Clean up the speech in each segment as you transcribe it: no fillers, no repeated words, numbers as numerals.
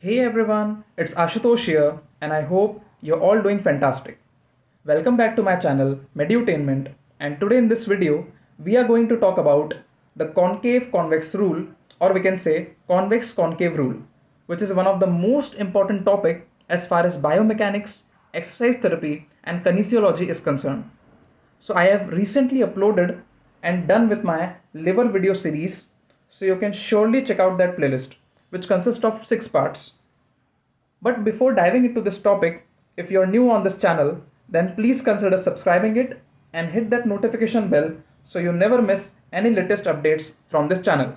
Hey everyone, it's Ashutosh here, and I hope you're all doing fantastic. Welcome back to my channel, Medutainment, and today in this video, we are going to talk about the concave convex rule, or we can say convex concave rule, which is one of the most important topic as far as biomechanics, exercise therapy, and kinesiology is concerned. So I have recently uploaded and done with my liver video series, so you can surely check out that playlist, which consists of 6 parts. But before diving into this topic, if you're new on this channel, then please consider subscribing it and hit that notification bell so you never miss any latest updates from this channel.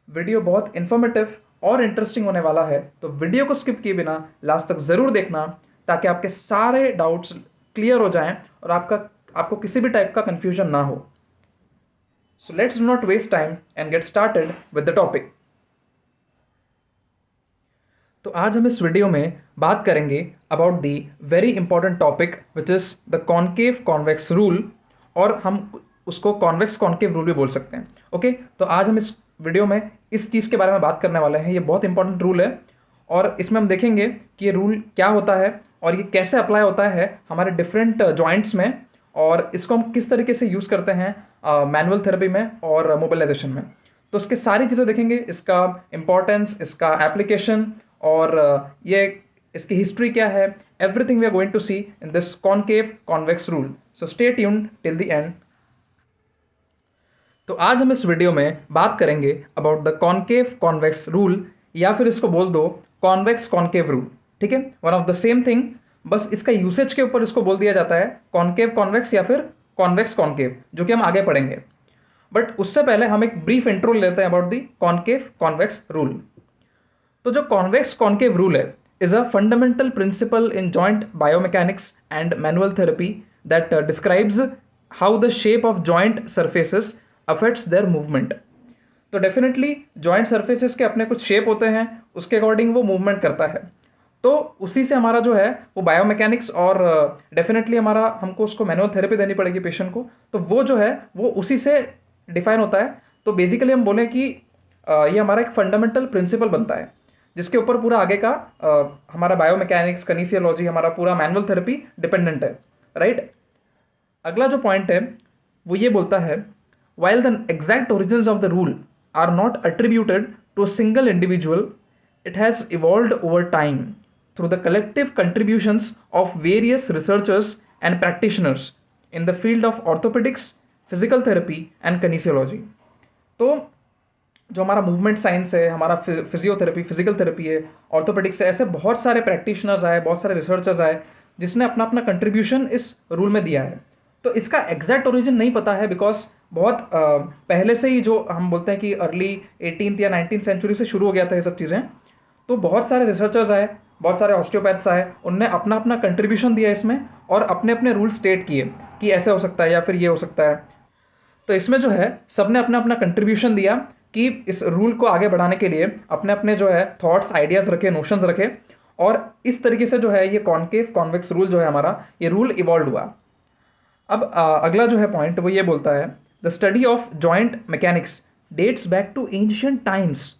Video बहुत informative और interesting होने वाला है, तो video को skip किए बिना last तक ज़रूर देखना ताकि आपके सारे डाउट्स क्लियर हो जाएं और आपको किसी भी टाइप का कंफ्यूजन ना हो. So let's do not waste time and get started with the topic. तो आज हम इस वीडियो में बात करेंगे about the very important topic which is the concave convex rule, और हम उसको कॉन्वेक्स कॉन्केव रूल भी बोल सकते हैं. ओके, तो आज हम इस वीडियो में इस चीज़ के बारे में बात करने वाले हैं. ये बहुत इंपॉर्टेंट रूल है और इसमें हम देखेंगे कि ये रूल क्या होता है और ये कैसे अप्लाई होता है हमारे डिफरेंट जॉइंट्स में, और इसको हम किस तरीके से यूज़ करते हैं मैनुअल थेरेपी में और मोबिलाइजेशन में. तो इसके सारी चीज़ें देखेंगे, इसका इम्पॉर्टेंस, इसका एप्लीकेशन, और ये इसकी हिस्ट्री क्या है. Everything we are going to see in this concave convex rule. So stay tuned till the end. तो आज हम इस वीडियो में बात करेंगे about the concave convex rule, या फिर इसको बोल दो कॉन्वेक्स कॉन्केव रूल. ठीक है, one of the same thing, बस इसका यूसेज के ऊपर इसको बोल दिया जाता है कॉन्केव कॉन्वेक्स या फिर कॉन्वेक्स कॉन्केव, जो कि हम आगे पढ़ेंगे. बट उससे पहले हम एक ब्रीफ इंट्रो लेते हैं about the concave convex rule. तो जो कॉन्वेक्स कॉन्केव रूल है is a fundamental principle in joint biomechanics and manual therapy that describes how the shape of joint surfaces affects there movement. तो definitely joint surfaces के अपने कुछ shape होते हैं, उसके अकॉर्डिंग वो मूवमेंट करता है. तो उसी से हमारा जो है वो बायोमैकेनिक्स, और डेफिनेटली हमारा हमको उसको मैनुअल थेरेपी देनी पड़ेगी पेशेंट को, तो वो जो है वो उसी से डिफाइन होता है. तो बेसिकली हम बोलें कि ये हमारा एक फंडामेंटल प्रिंसिपल बनता है जिसके ऊपर पूरा आगे का हमारा बायोमैकेनिक्स, कनीसियोलॉजी, हमारा पूरा मैनुअल थेरेपी डिपेंडेंट है. राइट. अगला जो पॉइंट है वो ये बोलता है, while the exact origins of the rule are not attributed to a single individual, it has evolved over time through the collective contributions of various researchers and practitioners in the field of orthopedics, physical therapy and kinesiology. तो जो हमारा movement science है, हमारा physiotherapy, physical therapy है, orthopaedics है, ऐसे बहुत सारे प्रैक्टिशनर्स आए, बहुत सारे रिसर्चर्स आए जिसने अपना अपना कंट्रीब्यूशन इस रूल में दिया है. तो इसका एग्जैक्ट ओरिजिन नहीं पता है, बिकॉज बहुत पहले से ही, जो हम बोलते हैं कि अर्ली 18th या 19th सेंचुरी से शुरू हो गया था ये सब चीज़ें. तो बहुत सारे रिसर्चर्स आए, बहुत सारे ऑस्टियोपैथ्स आए, उनने अपना अपना कंट्रीब्यूशन दिया इसमें और अपने अपने रूल स्टेट किए कि ऐसे हो सकता है या फिर ये हो सकता है. तो इसमें जो है सबने अपना अपना कंट्रीब्यूशन दिया कि इस रूल को आगे बढ़ाने के लिए अपने अपने जो है थॉट्स, आइडियाज़ रखे, नोशंस रखे, और इस तरीके से जो है ये कॉन्केव कॉन्वेक्स रूल जो है हमारा, ये रूल इवॉल्व हुआ. अब अगला जो है पॉइंट वो ये बोलता है, the study of joint mechanics dates back to ancient times,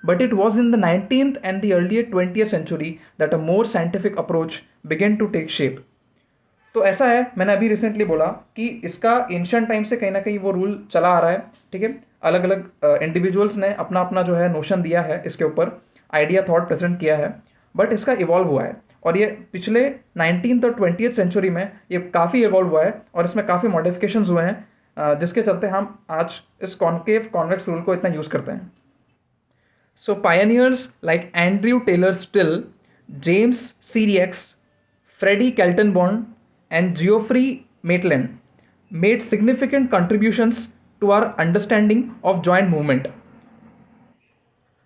but it was in the 19th and the earlier 20th century that a more scientific approach began to take shape. तो ऐसा है, मैंने अभी recently बोला कि इसका ancient time से कहीं ना कहीं वो रूल चला आ रहा है. ठीक है, अलग अलग इंडिविजुअल्स ने अपना अपना जो है नोशन दिया है, इसके ऊपर आइडिया, थॉट प्रेजेंट किया है, बट इसका इवॉल्व हुआ है. और ये पिछले 19th और 20th सेंचुरी में ये काफ़ी इवॉल्व हुआ है और इसमें काफ़ी मॉडिफिकेशंस हुए हैं, जिसके चलते हम आज इस कॉन्केव कॉन्वेक्स रूल को इतना यूज़ करते हैं. So pioneers like Andrew Taylor Still, James Sirius, Freddie Kaltenborn, and Geoffrey Maitland made significant contributions to our understanding of joint movement.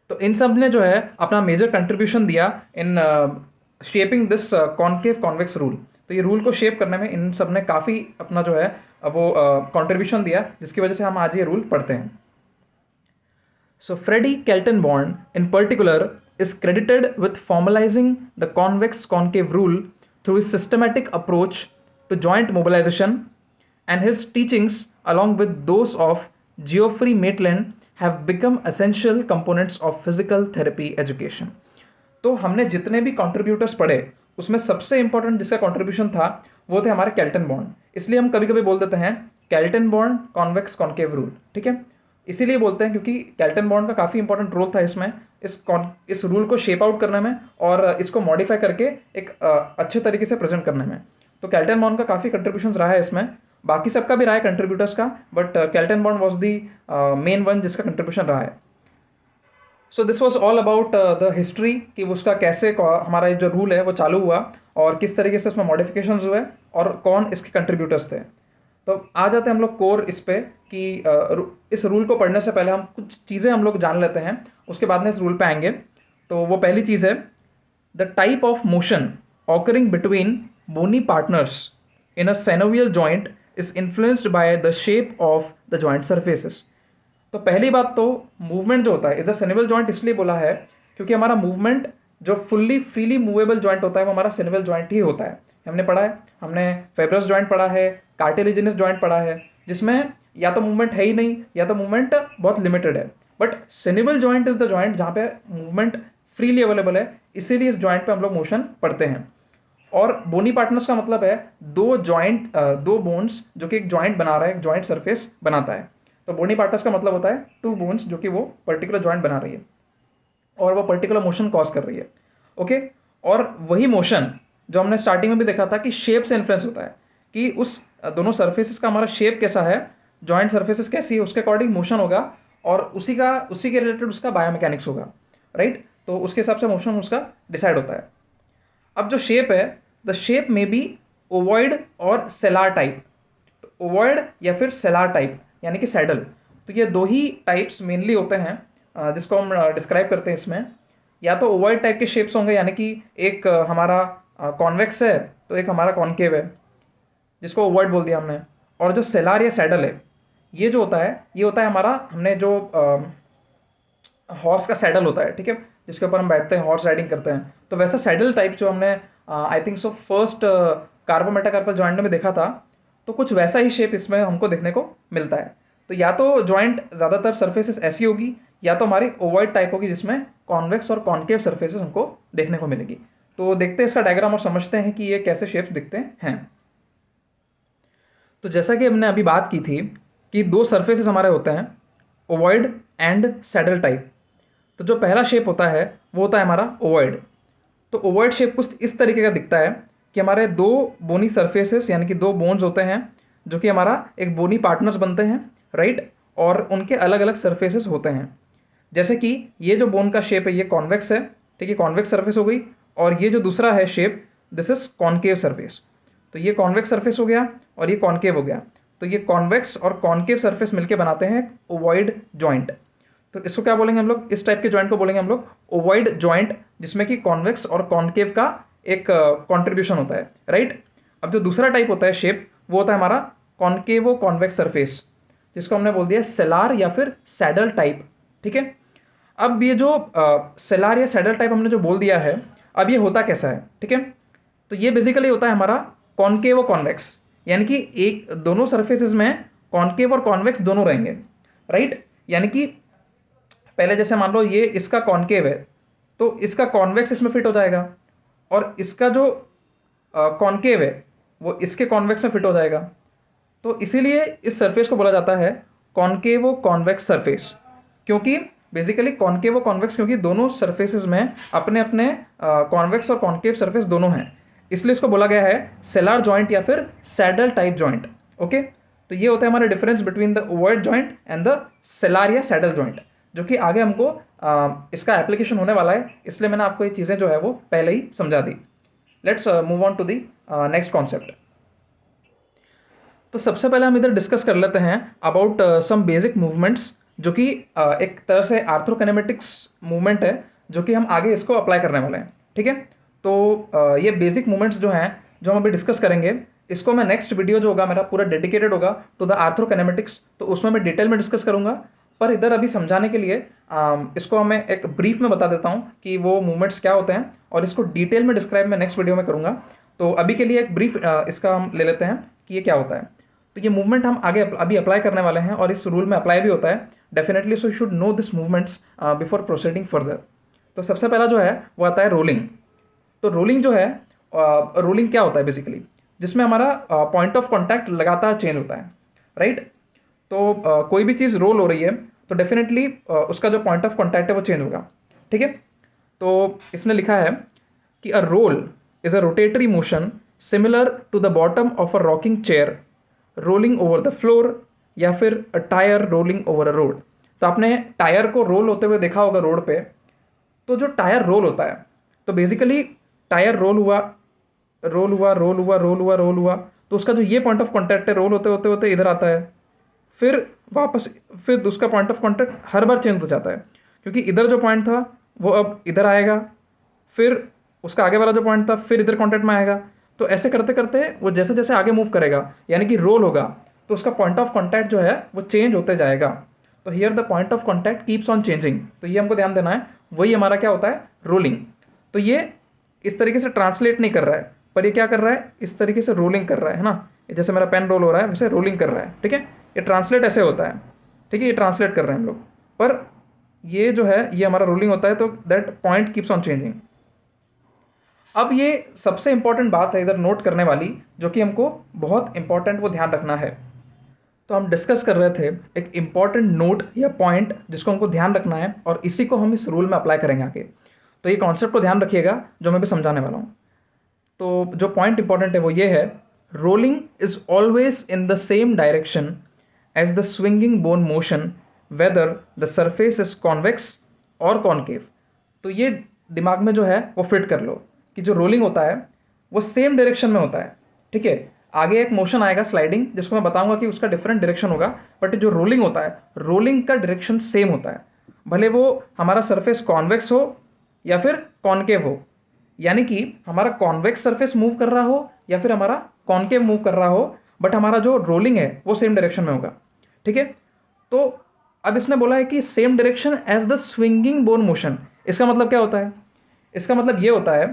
तो इन सब ने जो है अपना मेजर कंट्रीब्यूशन दिया in shaping this concave convex rule. तो ये रूल को शेप करने में इन सब ने काफ़ी अपना जो है वो कंट्रीब्यूशन दिया, जिसकी वजह से हम आज ये रूल पढ़ते हैं. So Freddie Kaltenborn in particular is credited with formalizing the convex-concave rule through his systematic approach to joint mobilization, and his teachings along with those of Geoffrey Maitland have become essential components of physical therapy education. तो हमने जितने भी contributors पढ़े उसमें सबसे important जिसका contribution था वो थे हमारे केल्टन बॉन्ड। इसलिए हम कभी कभी बोल देते हैं Kelton bond convex concave rule, ठीक है। इसीलिए बोलते हैं क्योंकि केल्टन बॉन्ड का काफ़ी इंपॉर्टेंट रोल था इसमें, इस रूल को शेप आउट करने में और इसको मॉडिफाई करके एक अच्छे तरीके से प्रेजेंट करने में। तो केल्टन बॉन्ड का काफ़ी कंट्रीब्यूशन रहा है इसमें, बाकी सबका भी रहा है कंट्रीब्यूटर्स का, but Kelton bond was the main one जिसका कंट्रीब्यूशन रहा है। So this was all about the history कि उसका कैसे हमारा जो रूल है वो चालू हुआ और किस तरीके से उसमें मॉडिफिकेशंस हुए और कौन इसके कंट्रीब्यूटर्स थे। तो आ जाते हैं हम लोग कोर इस पे कि इस रूल को पढ़ने से पहले हम कुछ चीज़ें हम लोग जान लेते हैं, उसके बाद में इस रूल पे आएंगे। तो वो पहली चीज़ है the type of motion occurring between bony partners in a synovial joint is influenced by the shape of the joint surfaces। तो पहली बात तो मूवमेंट जो होता है, इधर सिनेबल जॉइंट इसलिए बोला है क्योंकि हमारा मूवमेंट जो फुल्ली फ्रीली मूवेबल जॉइंट होता है वो हमारा सिनेबल जॉइंट ही होता है। हमने पढ़ा है, हमने फेब्रस जॉइंट पढ़ा है, कार्टिलेजिनस जॉइंट पढ़ा है, जिसमें या तो मूवमेंट है ही नहीं या तो मूवमेंट बहुत लिमिटेड है। But synovial joint is the joint जहाँ पे मूवमेंट फ्रीली अवेलेबल है, इसीलिए इस जॉइंट पे हम लोग मोशन पढ़ते हैं। और बोनी पार्टनर्स का मतलब है दो बोन्स जो कि एक जॉइंट बना रहा है, एक जॉइंट सरफेस बनाता है। तो बोनी पार्टनर्स का मतलब होता है टू बोन्स जो कि वो पर्टिकुलर जॉइंट बना रही है और वो पर्टिकुलर मोशन कॉज कर रही है। ओके, और वही मोशन जो हमने स्टार्टिंग में भी देखा था कि शेप से इन्फ्लुएंस होता है कि उस दोनों सर्फेसिस का हमारा शेप कैसा है, जॉइंट सर्फेसिस कैसी है, उसके अकॉर्डिंग मोशन होगा और उसी के रिलेटेड उसका बायोमैकेनिक्स होगा, राइट। तो उसके हिसाब से मोशन उसका डिसाइड होता है। अब जो शेप है, द शेप में बी ओवॉइड और सेलार टाइप। तो ओवॉइड या फिर सेलार टाइप यानी कि सैडल, तो ये दो ही टाइप्स मेनली होते हैं जिसको हम डिस्क्राइब करते हैं इसमें। या तो ओवॉइड टाइप के शेप्स होंगे यानी कि एक हमारा कॉन्वेक्स है तो एक हमारा कॉन्केव है जिसको ओवॉइड बोल दिया हमने। और जो सेलार या सैडल है ये जो होता है, ये होता है हमारा, हमने जो हॉर्स का सैडल होता है, ठीक है, जिसके ऊपर हम बैठते हैं, हॉर्स राइडिंग करते हैं, तो वैसा सैडल टाइप जो हमने I think so first carpometacarpal joint में देखा था, तो कुछ वैसा ही शेप इसमें हमको देखने को मिलता है। तो या तो जॉइंट ज़्यादातर सर्फेसेस ऐसी होगी या तो हमारी ओवॉइड टाइप होगी जिसमें कॉन्वेक्स और कॉन्केव सर्फेसेस हमको देखने को मिलेगी। तो देखते हैं इसका डायग्राम और समझते हैं कि ये कैसे शेप्स दिखते हैं। तो जैसा कि हमने अभी बात की थी कि दो सर्फेसेस हमारे होते हैं, ओवॉइड एंड सैडल टाइप। तो जो पहला शेप होता है वो होता है हमारा ओवॉइड। तो ओवॉइड शेप कुछ इस तरीके का दिखता है कि हमारे दो बोनी सर्फेसेस यानी कि दो बोन्स होते हैं जो कि हमारा एक बोनी पार्टनर्स बनते हैं, राइट, और उनके अलग अलग सर्फेसेस होते हैं। जैसे कि ये जो बोन का शेप है ये कॉन्वेक्स है, ठीक है, कॉन्वेक्स सर्फेस हो गई, और ये जो दूसरा है shape this is concave surface. तो ये कॉन्वेक्स सर्फेस हो गया और ये कॉन्केव हो गया। तो ये कॉन्वेक्स और कॉन्केव सर्फेस मिलकर बनाते हैं ओवॉइड जॉइंट। तो इसको क्या बोलेंगे हम लोग, इस टाइप के जॉइंट को बोलेंगे हम लोग ओवॉइड जॉइंट, जिसमें कि कॉन्वेक्स और कॉन्केव का एक कंट्रीब्यूशन होता है, राइट। अब जो दूसरा टाइप होता है शेप वो होता है हमारा कॉन्केवो कॉन्वेक्स सरफेस, जिसको हमने बोल दिया सेलार या फिर सैडल टाइप, ठीक है। अब ये जो सेलार या सैडल टाइप हमने जो बोल दिया है, अब ये होता कैसा है, ठीक है। तो ये बेसिकली होता है हमारा कॉन्केव और कॉन्वेक्स, यानी कि एक दोनों सर्फेसेस में कॉन्केव और कॉन्वेक्स दोनों रहेंगे, राइट। यानी कि पहले जैसे मान लो ये इसका कॉन्केव है तो इसका कॉन्वेक्स इसमें फिट हो जाएगा और इसका जो कॉन्केव है वो इसके कॉन्वेक्स में फिट हो जाएगा। तो इसीलिए इस सरफेस को बोला जाता है कॉन्केवो कॉन्वेक्स सरफेस, क्योंकि बेसिकली कॉन्केवो कॉन्वेक्स क्योंकि दोनों सरफेसेस में अपने अपने कॉन्वेक्स और कॉन्केव सरफेस दोनों हैं, इसलिए इसको बोला गया है सेलार जॉइंट या फिर सैडल टाइप जॉइंट। ओके, तो ये होता है हमारा difference between the ovoid joint and the sellar या सैडल जॉइंट, जो कि आगे हमको इसका एप्लीकेशन होने वाला है, इसलिए मैंने आपको ये चीज़ें जो है वो पहले ही समझा दी। Let's move on to the next concept. तो सबसे पहले हम इधर डिस्कस कर लेते हैं अबाउट सम बेसिक मूवमेंट्स, जो कि एक तरह से आर्थ्रोकाइनेमेटिक्स मूवमेंट है, जो कि हम आगे इसको अप्लाई करने वाले हैं, ठीक है। तो ये बेसिक मूवमेंट्स जो हैं जो हम अभी डिस्कस करेंगे, इसको मैं नेक्स्ट वीडियो जो होगा मेरा पूरा डेडिकेटेड होगा टू द आर्थ्रोकाइनेमेटिक्स, तो उसमें मैं डिटेल में डिस्कस करूंगा। पर इधर अभी समझाने के लिए इसको मैं एक ब्रीफ में बता देता हूँ कि वो मूवमेंट्स क्या होते हैं, और इसको डिटेल में डिस्क्राइब मैं नेक्स्ट वीडियो में करूँगा। तो अभी के लिए एक ब्रीफ इसका हम ले लेते हैं कि ये क्या होता है। तो ये मूवमेंट हम आगे अभी अप्लाई करने वाले हैं और इस रूल में अप्लाई भी होता है, definitely so should know this movements before proceeding further. तो सबसे पहला जो है वो आता है रोलिंग। तो रोलिंग जो है, रोलिंग क्या होता है बेसिकली, जिसमें हमारा पॉइंट ऑफ कॉन्टैक्ट लगातार चेंज होता है, राइट। तो कोई भी चीज़ रोल हो रही है तो डेफिनेटली उसका जो पॉइंट ऑफ कॉन्टैक्ट है वो चेंज होगा, ठीक है। तो इसने लिखा है कि a roll is a rotatory motion similar to the bottom of a rocking chair rolling over the floor, या फिर a tyre rolling over a road. तो आपने टायर को रोल होते हुए देखा होगा रोड पे। तो जो टायर रोल होता है, तो बेसिकली टायर रोल हुआ, रोल हुआ, रोल हुआ, रोल हुआ, रोल हुआ, तो उसका जो ये पॉइंट ऑफ कॉन्टैक्ट है रोल होते होते होते इधर आता है, फिर वापस, फिर उसका point of contact her bar change हो जाता है, क्योंकि इधर जो पॉइंट था वो अब इधर आएगा, फिर उसका आगे वाला जो पॉइंट था फिर इधर कॉन्टैक्ट में आएगा। तो ऐसे करते करते वो जैसे जैसे आगे मूव करेगा, यानी कि रोल होगा, तो उसका पॉइंट ऑफ कॉन्टैक्ट जो है वो चेंज होते जाएगा। तो here the point of contact keeps on changing, तो ये हमको ध्यान देना है, वही हमारा क्या होता है, रोलिंग। तो ये इस तरीके से ट्रांसलेट नहीं कर रहा है, पर ये क्या कर रहा है, इस तरीके से रोलिंग कर रहा है ना, जैसे मेरा पेन रोल हो रहा है वैसे रोलिंग कर रहा है, ठीक है। ये ट्रांसलेट ऐसे होता है, ठीक है, ये ट्रांसलेट कर रहे हैं हम लोग, पर ये जो है ये हमारा रोलिंग होता है, तो that point keeps on changing. अब ये सबसे इंपॉर्टेंट बात है इधर नोट करने वाली, जो कि हमको बहुत इंपॉर्टेंट वो ध्यान रखना है। तो हम डिस्कस कर रहे थे एक इंपॉर्टेंट नोट या पॉइंट जिसको हमको ध्यान रखना है, और इसी को हम इस रूल में अप्लाई करेंगे आगे। तो ये कॉन्सेप्ट को ध्यान रखिएगा जो मैं भी समझाने वाला हूँ। तो जो पॉइंट इंपॉर्टेंट है वो ये है, rolling is always in the same direction as the swinging bone motion whether the surface is convex और कॉनकेव। तो ये दिमाग में जो है वो फिट कर लो कि जो रोलिंग होता है वो सेम डायरेक्शन में होता है, ठीक है। आगे एक मोशन आएगा स्लाइडिंग, जिसको मैं बताऊंगा कि उसका डिफरेंट डायरेक्शन होगा, बट जो रोलिंग होता है, रोलिंग का डायरेक्शन सेम होता है, भले वो हमारा सरफेस कॉन्वेक्स हो या फिर कॉनकेव हो। यानी कि हमारा कॉन्वेक्स सरफेस मूव कर रहा हो या फिर हमारा कॉनकेव मूव कर रहा हो, बट हमारा जो रोलिंग है वो सेम डायरेक्शन में होगा, ठीक है। तो अब इसने बोला है कि same direction as the swinging bone motion. इसका मतलब क्या होता है, इसका मतलब ये होता है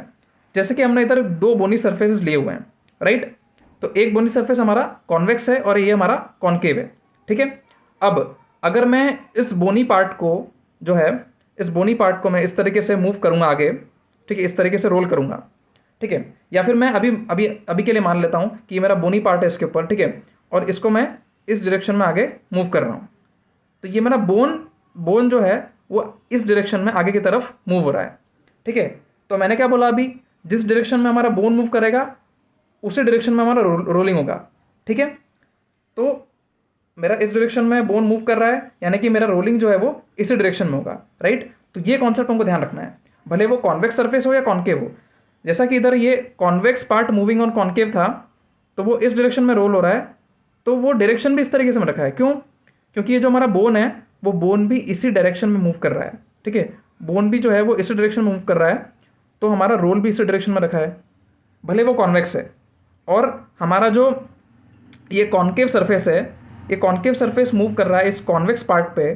जैसे कि हमने इधर दो बोनी सरफेसेस लिए हुए हैं, राइट। तो एक बोनी सरफेस हमारा कॉन्वेक्स है और ये हमारा कॉनकेव है, ठीक है। अब अगर मैं इस बोनी पार्ट को जो है, इस बोनी पार्ट को मैं इस तरीके से मूव करूंगा आगे, ठीक है, इस तरीके से रोल करूंगा, ठीक है। या फिर मैं अभी अभी अभी के लिए मान लेता हूँ कि ये मेरा बोनी पार्ट है इसके ऊपर, ठीक है, और इसको मैं इस डायरेक्शन में आगे मूव कर रहा हूँ। तो ये मेरा बोन बोन जो है वो इस डायरेक्शन में आगे की तरफ मूव हो रहा है, ठीक है। तो मैंने क्या बोला अभी, जिस डायरेक्शन में हमारा बोन मूव करेगा उसी डायरेक्शन में हमारा रोलिंग होगा, ठीक है। तो मेरा इस डायरेक्शन में बोन मूव कर रहा है, यानी कि मेरा रोलिंग जो है वो इसी डायरेक्शन में होगा, राइट। तो ये कॉन्सेप्ट हमको ध्यान रखना है, भले वो कॉन्वेक्स सरफेस हो या कॉनकेव हो। जैसा कि इधर ये convex part moving on concave था, तो वो इस डायरेक्शन में रोल हो रहा है, तो वो डायरेक्शन भी इस तरीके से में रखा है, क्यों, क्योंकि ये जो हमारा बोन है वो बोन भी इसी डायरेक्शन में मूव कर रहा है, ठीक है। बोन भी जो है वो इसी डायरेक्शन में मूव कर रहा है, तो हमारा रोल भी इसी डायरेक्शन में रखा है, भले वो कॉन्वेक्स है। और हमारा जो ये कॉनकेव सरफेस है, ये कॉनकेव सरफेस मूव कर रहा है इस कॉन्वेक्स पार्ट पे,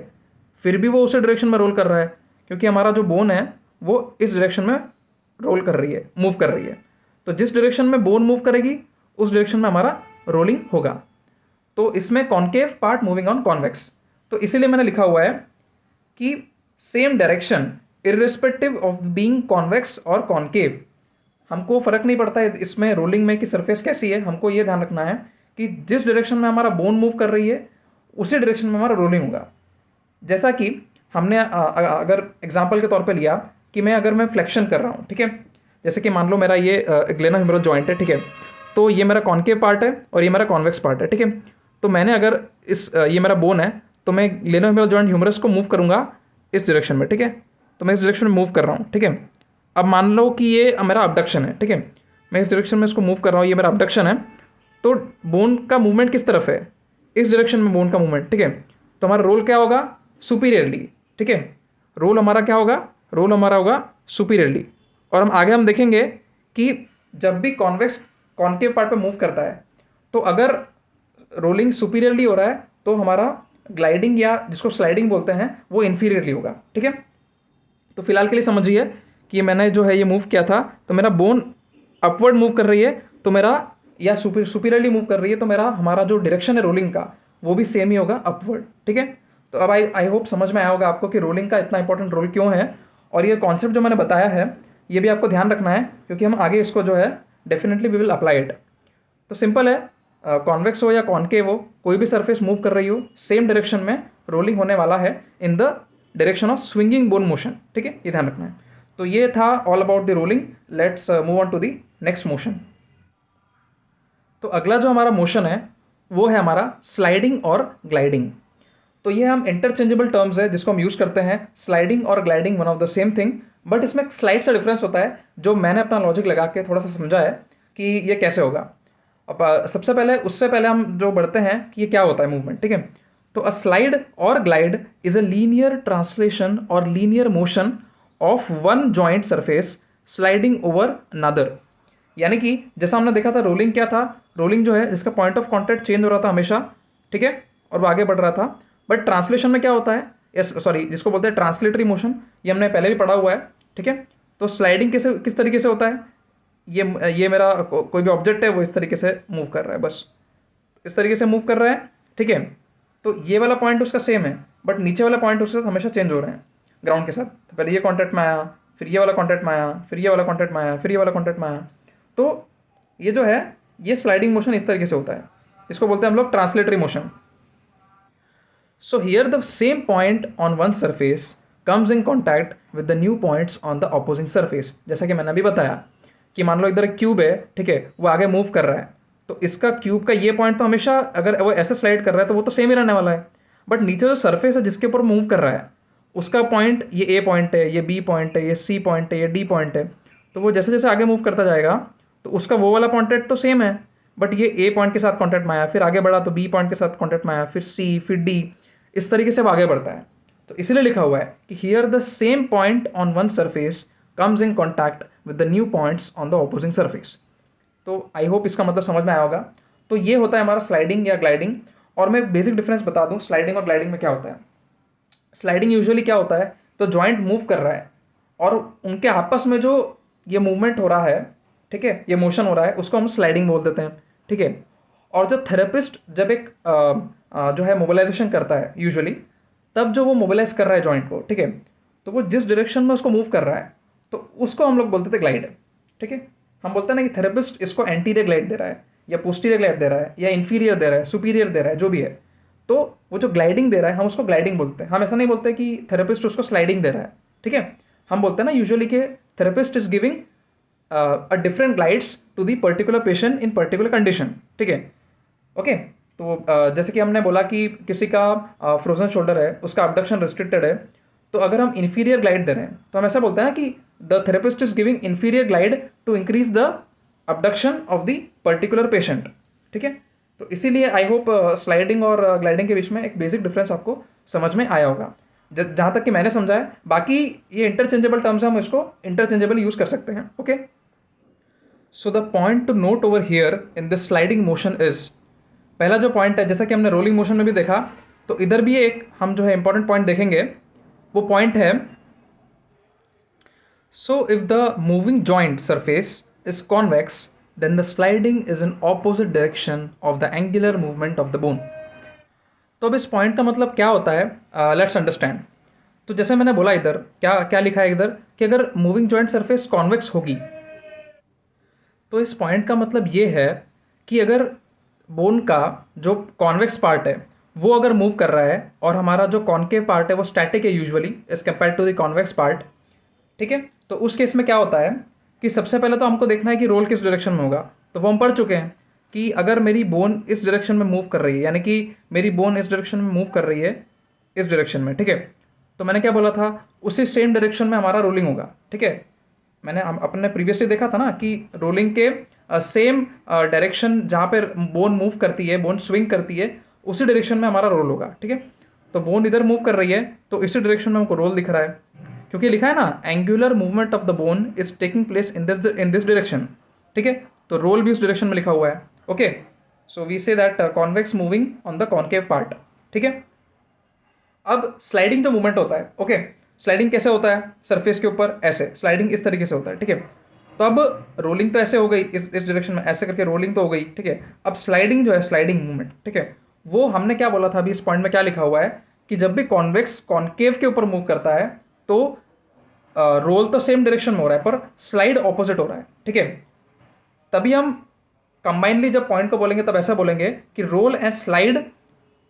फिर भी वो उसी डायरेक्शन में रोल कर रहा है, क्योंकि हमारा जो बोन है वो इस डायरेक्शन में रोल कर रही है, मूव कर रही है। तो जिस डायरेक्शन में बोन मूव करेगी उस डायरेक्शन में हमारा रोलिंग होगा। तो इसमें concave part moving on convex, तो इसीलिए मैंने लिखा हुआ है कि same direction irrespective of being convex और कॉनकेव। हमको फर्क नहीं पड़ता है इसमें रोलिंग में कि सरफेस कैसी है, हमको ये ध्यान रखना है कि जिस डायरेक्शन में हमारा बोन मूव कर रही है उसी डायरेक्शन में हमारा रोलिंग होगा। जैसा कि हमने अगर एग्जांपल के तौर पे लिया कि अगर मैं फ्लेक्शन कर रहा हूँ, ठीक है, जैसे कि मान लो मेरा ये ग्लेनोह्यूमेरल जॉइंट है, ठीक है, तो ये मेरा कॉनकेव पार्ट है और ये मेरा कॉन्वेक्स पार्ट है, ठीक है। तो मैंने अगर ये मेरा बोन है, तो मैं ग्लेनोह्यूमेरल जॉइंट ह्यूमरस को मूव करूंगा इस डायरेक्शन में, ठीक है। तो मैं इस डायरेक्शन में मूव कर रहा हूँ, ठीक है। अब मान लो कि ये मेरा अबडक्शन है, ठीक है, मैं इस डायरेक्शन में इसको मूव कर रहा हूँ, ये मेरा अबडक्शन है। तो बोन का मूवमेंट किस तरफ है, इस डायरेक्शन में बोन का मूवमेंट, ठीक है। तो हमारा रोल क्या होगा, सुपीरियरली, ठीक है। रोल हमारा क्या होगा, रोल हमारा होगा सुपीरियरली। और हम देखेंगे कि जब भी कॉन्वेक्स कॉनकेव पार्ट पे मूव करता है, तो अगर रोलिंग सुपीरियरली हो रहा है तो हमारा ग्लाइडिंग या जिसको स्लाइडिंग बोलते हैं वो इन्फीरियरली होगा, ठीक है। तो फिलहाल के लिए समझिए कि मैंने जो है ये मूव किया था, तो मेरा बोन अपवर्ड मूव कर रही है, तो मेरा या सुपीरियरली मूव कर रही है, तो मेरा हमारा जो डायरेक्शन है रोलिंग का वो भी सेम ही होगा, अपवर्ड, ठीक है। तो तो अब आई होप समझ में आया होगा आपको कि रोलिंग का इतना इंपॉर्टेंट रोल क्यों है, और ये कॉन्सेप्ट जो मैंने बताया है ये भी आपको ध्यान रखना है, क्योंकि हम आगे इसको जो है definitely we will apply it. तो सिंपल है, कॉन्वेक्स हो या कॉनकेव हो, कोई भी सरफेस मूव कर रही हो सेम डायरेक्शन में रोलिंग होने वाला है in the direction of swinging bone motion. ठीक है, ये ध्यान रखना है। तो ये था all about the rolling. Let's move on to the next motion. तो अगला जो हमारा मोशन है वो है हमारा स्लाइडिंग और ग्लाइडिंग। तो ये हम इंटरचेंजेबल टर्म्स है जिसको हम यूज़ करते हैं। स्लाइडिंग और gliding one of the same thing, but इसमें एक स्लाइड सा डिफरेंस होता है जो मैंने अपना लॉजिक लगा के थोड़ा सा समझा है कि ये कैसे होगा। अब सबसे पहले उससे पहले हम जो बढ़ते हैं कि ये क्या होता है मूवमेंट। ठीक है, तो अ स्लाइड और glide is a linear translation और linear motion of one joint surface sliding over another. यानी कि जैसा हमने देखा था रोलिंग क्या था, रोलिंग जो है इसका पॉइंट ऑफ कॉन्टैक्ट चेंज हो रहा था हमेशा। ठीक है, और वो आगे बढ़ रहा था। बट ट्रांसलेशन में क्या होता है, यस सॉरी, जिसको बोलते हैं ट्रांसलेटरी मोशन, ये हमने पहले भी पढ़ा हुआ है। ठीक है, तो स्लाइडिंग किस तरीके से होता है, ये मेरा कोई भी ऑब्जेक्ट है वो इस तरीके से मूव कर रहा है, बस इस तरीके से मूव कर रहा है। ठीक है, तो ये वाला पॉइंट उसका सेम है, बट नीचे वाला पॉइंट उसके साथ हमेशा चेंज हो रहे हैं ग्राउंड के साथ। तो पहले ये कॉन्टैक्ट में आया, फिर ये वाला कॉन्टैक्ट में आया, फिर ये वाला कॉन्टैक्ट में आया, फिर ये वाला कॉन्टैक्ट में आया। तो ये जो है ये स्लाइडिंग मोशन इस तरीके से होता है, इसको बोलते हैं हम लोग translatory motion. So here the same point on one surface comes in contact with the new points on the opposing surface। जैसा कि मैंने अभी बताया कि मान लो इधर एक क्यूब है, ठीक है, वो आगे मूव कर रहा है, तो इसका क्यूब का ये पॉइंट तो हमेशा अगर वो ऐसे स्लाइड कर रहा है तो वो तो सेम ही रहने वाला है। बट नीचे जो सरफेस है जिसके ऊपर मूव कर रहा है उसका पॉइंट, ये ए पॉइंट है, ये बी पॉइंट है, ये सी पॉइंट है, ये डी पॉइंट है। तो वो जैसे जैसे आगे मूव करता जाएगा तो उसका वो वाला कॉन्टैक्ट तो सेम है, बट ये ए पॉइंट के साथ कॉन्टैक्ट में आया, फिर आगे बढ़ा तो बी पॉइंट के साथ कॉन्टैक्ट में आया, फिर सी, फिर डी, इस तरीके से वो आगे बढ़ता है। तो इसीलिए लिखा हुआ है कि here the same point on one surface comes in contact with the new points on the opposing surface. तो आई होप इसका मतलब समझ में आया होगा। तो ये होता है हमारा स्लाइडिंग या ग्लाइडिंग। और मैं बेसिक डिफरेंस बता दूं स्लाइडिंग और ग्लाइडिंग में क्या होता है। स्लाइडिंग यूजुअली क्या होता है, तो जॉइंट मूव कर रहा है और उनके आपस में जो ये मूवमेंट हो रहा है, ठीक है, ये मोशन हो रहा है, उसको हम स्लाइडिंग बोल देते हैं। ठीक है, और जो थेरेपिस्ट जब एक जो है मोबिलाइजेशन करता है यूजुअली, तब जो वो मोबिलाइज कर रहा है जॉइंट को, ठीक है, तो वो जिस डायरेक्शन में उसको मूव कर रहा है तो उसको हम लोग बोलते थे ग्लाइड। ठीक है, हम बोलते हैं ना कि थेरेपिस्ट इसको एंटीरियर ग्लाइड दे रहा है या पोस्टीरियर ग्लाइड दे रहा है या इन्फीरियर दे रहा है, सुपीरियर दे रहा है, जो भी है। तो वो जो ग्लाइडिंग दे रहा है हम उसको ग्लाइडिंग बोलते हैं। हम ऐसा नहीं बोलते कि थेरेपिस्ट उसको स्लाइडिंग दे रहा है। ठीक है, हम बोलते हैं ना यूजुअली कि therapist is giving a different glides to the particular patient in particular condition. ठीक है, ओके। तो जैसे कि हमने बोला कि किसी का फ्रोजन शोल्डर है, उसका अबडक्शन रिस्ट्रिक्टेड है, तो अगर हम इन्फीरियर ग्लाइड दे रहे हैं तो हम ऐसा बोलते हैं ना कि the therapist is giving inferior glide to increase the abduction of the particular patient. ठीक है, तो इसीलिए आई होप स्लाइडिंग और ग्लाइडिंग के बीच में एक बेसिक डिफरेंस आपको समझ में आया होगा जहाँ तक कि मैंने समझा है। बाकी ये इंटरचेंजेबल टर्म्स है, हम इसको इंटरचेंजेबल यूज कर सकते हैं। Okay, so the point two note over here in this sliding motion is, पहला जो पॉइंट है जैसा कि हमने रोलिंग मोशन में भी देखा, तो इधर भी एक हम जो है इंपॉर्टेंट पॉइंट देखेंगे। वो पॉइंट है, so if the moving joint surface is convex then the sliding is in opposite direction of the angular movement of the bone. तो अब इस पॉइंट का मतलब क्या होता है, लेट्स अंडरस्टैंड। तो जैसे मैंने बोला इधर क्या क्या लिखा है इधर कि अगर मूविंग जॉइंट सरफेस कॉन्वेक्स होगी, तो इस पॉइंट का मतलब ये है कि अगर बोन का जो कॉन्वेक्स पार्ट है वो अगर मूव कर रहा है और हमारा जो कॉन्केव पार्ट है वो स्टैटिक है usually as compare to the convex part, ठीक है, तो उस केस में क्या होता है कि सबसे पहले तो हमको देखना है कि रोल किस डायरेक्शन में होगा। तो वो हम पढ़ चुके हैं कि अगर मेरी बोन इस डायरेक्शन में मूव कर रही है, यानी कि मेरी बोन इस डायरेक्शन में मूव कर रही है, इस डायरेक्शन में, ठीक है, तो मैंने क्या बोला था, उसी सेम डायरेक्शन में हमारा रोलिंग होगा। ठीक है, मैंने अपने प्रीवियसली देखा था ना कि रोलिंग के सेम डायरेक्शन जहाँ पर बोन मूव करती है, बोन स्विंग करती है, उसी डायरेक्शन में हमारा रोल होगा। ठीक है, तो बोन इधर मूव कर रही है तो इसी डायरेक्शन में हमको रोल दिख रहा है, क्योंकि लिखा है ना angular movement of the bone is taking place in this direction. ठीक है, तो रोल भी उस डायरेक्शन में लिखा हुआ है। Okay, so we say that convex moving on the concave part. ठीक है, अब स्लाइडिंग जो मूवमेंट होता है, ओके, स्लाइडिंग कैसे होता है, सरफेस के ऊपर ऐसे स्लाइडिंग इस तरीके से होता है। ठीक है, तो अब रोलिंग तो ऐसे हो गई, इस डायरेक्शन में ऐसे करके रोलिंग तो हो गई। ठीक है, अब स्लाइडिंग जो है, स्लाइडिंग मूवमेंट, ठीक है, वो हमने क्या बोला था अभी, इस पॉइंट में क्या लिखा हुआ है कि जब भी कॉन्वेक्स कॉन्केव के ऊपर मूव करता है तो रोल तो सेम डायरेक्शन में हो रहा है पर स्लाइड ऑपोजिट हो रहा है, ठीक है। तभी हम कंबाइनली जब पॉइंट को बोलेंगे तब ऐसा बोलेंगे कि roll and slide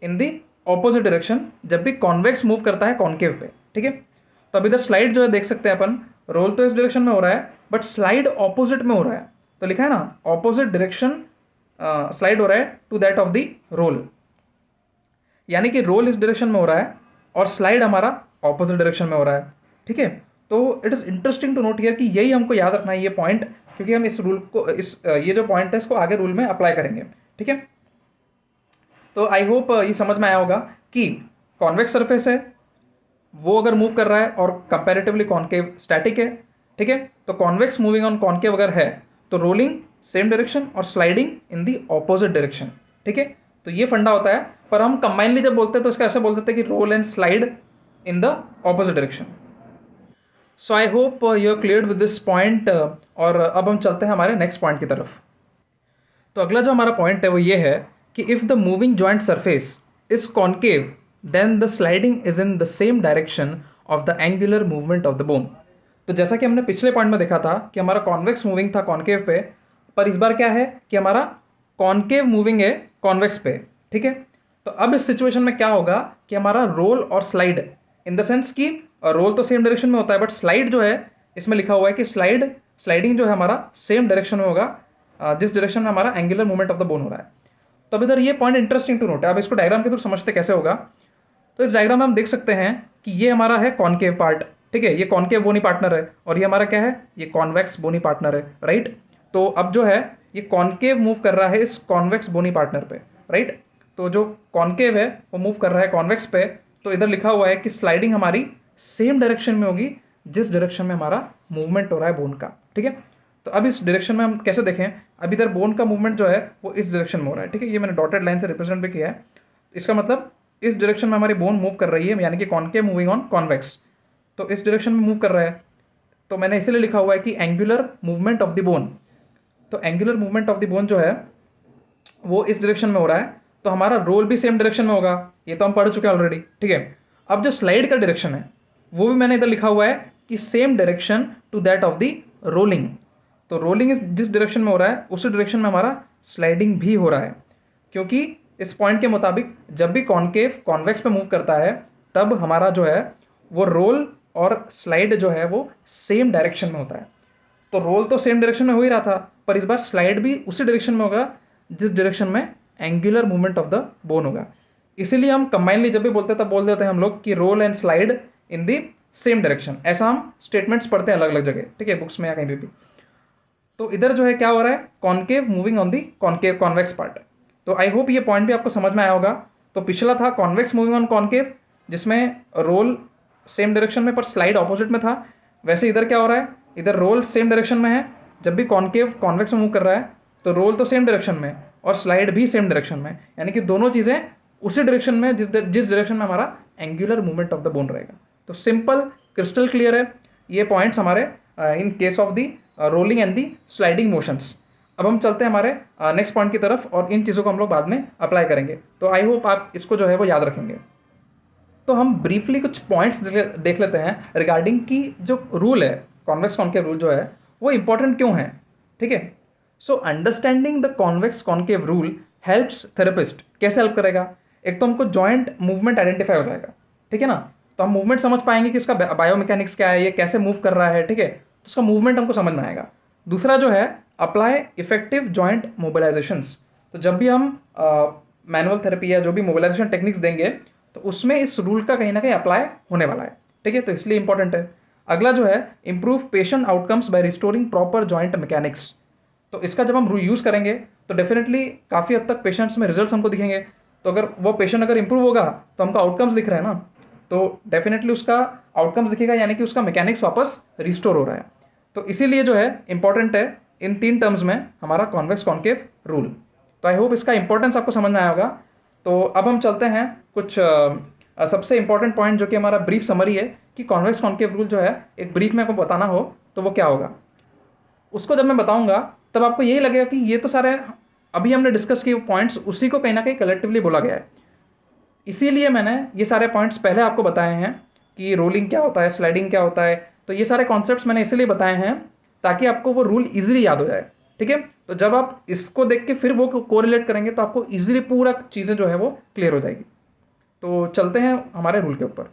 in the opposite direction जब भी कॉन्वेक्स मूव करता है कॉन्केव पे, ठीक है। तो अभी इधर स्लाइड जो है देख सकते हैं अपन, रोल तो इस डायरेक्शन में हो रहा है बट स्लाइड ऑपोजिट में हो रहा है, तो लिखा है ना ऑपोजिट डायरेक्शन स्लाइड हो रहा है to that of the roll, यानी कि रोल इस डायरेक्शन में हो रहा है और स्लाइड हमारा ऑपोजिट डायरेक्शन में हो रहा है, ठीक है। तो it is interesting to note here कि यही हमको याद रखना है ये पॉइंट, क्योंकि हम इस रूल को ये जो पॉइंट है इसको आगे रूल में अप्लाई करेंगे, ठीक है। तो आई होप ये समझ में आया होगा कि कॉन्वेक्स सरफेस है वो अगर मूव कर रहा है और कंपैरेटिवली कॉन्केव स्टैटिक है, ठीक है। तो कॉन्वेक्स मूविंग ऑन कॉन्केव अगर है तो रोलिंग सेम डायरेक्शन और sliding in the opposite direction, ठीक है। तो ये फंडा होता है, पर हम कंबाइनली जब बोलते हैं तो इसका ऐसे बोल देते हैं कि roll and slide in the opposite direction. So I hope you are clear with this point, और अब हम चलते हैं हमारे नेक्स्ट पॉइंट की तरफ। तो अगला जो हमारा पॉइंट है वो ये है कि if the moving joint surface is concave then the sliding is in the same direction of the angular movement of the bone. तो जैसा कि हमने पिछले पॉइंट में देखा था कि हमारा कॉन्वेक्स मूविंग था कॉन्केव पे, पर इस बार क्या है कि हमारा कॉन्केव मूविंग है कॉन्वेक्स पे, ठीक है। तो अब इस सिचुएशन में क्या होगा कि हमारा रोल और स्लाइड इन द सेंस कि रोल तो सेम डायरेक्शन में होता है बट स्लाइड जो है इसमें लिखा हुआ है कि स्लाइडिंग जो है हमारा सेम डायरेक्शन में होगा जिस डायरेक्शन में हमारा angular movement of the bone हो रहा है। तो अब इधर ये पॉइंट इंटरेस्टिंग टू नोट है। अब इसको डायग्राम के थ्रू समझते कैसे होगा। तो इस डायग्राम में हम देख सकते हैं कि ये हमारा है कॉन्केव पार्ट, ठीक है। ये कॉन्केव बोनी पार्टनर है और ये हमारा क्या है, ये कॉन्वेक्स बोनी पार्टनर है, राइट। तो अब जो है ये कॉन्केव मूव कर रहा है इस कॉन्वेक्स बोनी पार्टनर पे, राइट। तो जो कॉन्केव है वो मूव कर रहा है कॉन्वेक्स पे, तो इधर लिखा हुआ है कि स्लाइडिंग हमारी सेम डायरेक्शन में होगी जिस डायरेक्शन में हमारा मूवमेंट हो रहा है बोन का, ठीक है। तो अब इस डायरेक्शन में हम कैसे देखें, अब इधर बोन का मूवमेंट जो है वो इस डायरेक्शन में हो रहा है, ठीक है। ये मैंने डॉटेड लाइन से रिप्रेजेंट भी किया है। इसका मतलब इस डायरेक्शन में हमारी बोन मूव कर रही है, यानी कि कॉन्केव मूविंग ऑन कॉन्वेक्स, तो इस डायरेक्शन में मूव कर रहा है। तो मैंने इसीलिए लिखा हुआ है कि angular movement of the bone. तो angular movement of the bone जो है वो इस डायरेक्शन में हो रहा है, तो हमारा रोल भी सेम डायरेक्शन में होगा, ये तो हम पढ़ चुके हैं ऑलरेडी, ठीक है। अब जो स्लाइड का डायरेक्शन है वो भी मैंने इधर लिखा हुआ है कि same direction to that of the rolling. तो रोलिंग जिस डायरेक्शन में हो रहा है उसी डायरेक्शन में हमारा स्लाइडिंग भी हो रहा है, क्योंकि इस पॉइंट के मुताबिक जब भी कॉन्केव कॉन्वेक्स पे मूव करता है तब हमारा जो है वो रोल और स्लाइड जो है वो सेम डायरेक्शन में होता है। तो रोल तो सेम डायरेक्शन में हो ही रहा था, पर इस बार स्लाइड भी उसी डायरेक्शन में होगा जिस डायरेक्शन में angular movement of the bone होगा। इसीलिए हम कंबाइनली जब भी बोलते हैं तब बोल देते हैं हम लोग कि roll and slide in the same direction. ऐसा हम स्टेटमेंट्स पढ़ते हैं अलग अलग जगह, ठीक है, बुक्स में या कहीं भी। तो इधर जो है क्या हो रहा है, concave moving on the concave convex part. तो आई होप ये पॉइंट भी आपको समझ में आया होगा। तो पिछला था कॉन्वेक्स मूविंग ऑन कॉन्केव जिसमें रोल सेम डायरेक्शन में पर स्लाइड ऑपोजिट में था, वैसे इधर क्या हो रहा है, इधर रोल सेम डायरेक्शन में है, जब भी कॉन्केव कॉन्वेक्स में मूव कर रहा है तो रोल तो सेम डायरेक्शन में और स्लाइड भी सेम डायरेक्शन में, यानी कि दोनों चीज़ें उसी डायरेक्शन में जिस डायरेक्शन में हमारा angular movement of the bone रहेगा। तो सिंपल क्रिस्टल क्लियर है ये पॉइंट्स हमारे in case of the rolling and the sliding motions. अब हम चलते हैं हमारे नेक्स्ट पॉइंट की तरफ और इन चीज़ों को हम लोग बाद में अप्लाई करेंगे। तो आई होप आप इसको जो है वो याद रखेंगे। तो हम ब्रीफली कुछ पॉइंट्स देख लेते हैं रिगार्डिंग की जो रूल है कॉन्वेक्स कॉन्केव रूल जो है वो इंपॉर्टेंट क्यों है, ठीक है। So understanding the convex concave rule helps therapist. कैसे हेल्प करेगा, एक तो हमको जॉइंट मूवमेंट आइडेंटिफाई हो जाएगा, ठीक है ना। तो हम मूवमेंट समझ पाएंगे कि इसका बायोमैकेनिक्स क्या है, ये कैसे मूव कर रहा है, ठीक है। तो उसका मूवमेंट हमको समझ में आएगा। दूसरा जो है अप्लाई इफेक्टिव जॉइंट मोबिलाइजेशंस। तो जब भी हम मैनुअल थेरेपी या जो भी मोबिलाइजेशन टेक्निक्स देंगे तो उसमें इस रूल का कहीं ना कहीं अप्लाई होने वाला है, ठीक है। तो इसलिए इंपॉर्टेंट है। अगला जो है improve patient outcomes by restoring proper joint mechanics. तो इसका जब हम यूज़ करेंगे तो डेफिनेटली काफ़ी हद तक पेशेंट्स में रिजल्ट्स हमको दिखेंगे। तो अगर वो पेशेंट अगर इंप्रूव होगा तो हमको आउटकम्स दिख रहे हैं ना, तो डेफिनेटली उसका आउटकम्स दिखेगा, यानी कि उसका मैकेनिक्स वापस रिस्टोर हो रहा है। तो इसीलिए जो है इंपॉर्टेंट है इन 3 टर्म्स में हमारा कॉन्वेक्स कॉन्केव रूल। तो आई होप इसका इंपॉर्टेंस आपको समझ में आया होगा। तो अब हम चलते हैं कुछ सबसे इंपॉर्टेंट पॉइंट जो कि हमारा ब्रीफ समरी है कि कॉन्वेक्स कॉन्केव रूल जो है एक ब्रीफ में आपको बताना हो तो वो क्या होगा। उसको जब मैं बताऊंगा तब आपको यही लगेगा कि ये तो सारे अभी हमने डिस्कस किए पॉइंट्स उसी को कहीं ना कहीं कलेक्टिवली बोला गया है। इसीलिए मैंने ये सारे पॉइंट्स पहले आपको बताए हैं कि रोलिंग क्या होता है, स्लाइडिंग क्या होता है। तो ये सारे कॉन्सेप्ट्स मैंने इसीलिए बताए हैं ताकि आपको वो रूल ईजिली याद हो जाए, ठीक है। तो जब आप इसको देख के फिर वो कोरिलेट करेंगे तो आपको ईजिली पूरा चीज़ें जो है वो क्लियर हो जाएगी। तो चलते हैं हमारे रूल के ऊपर।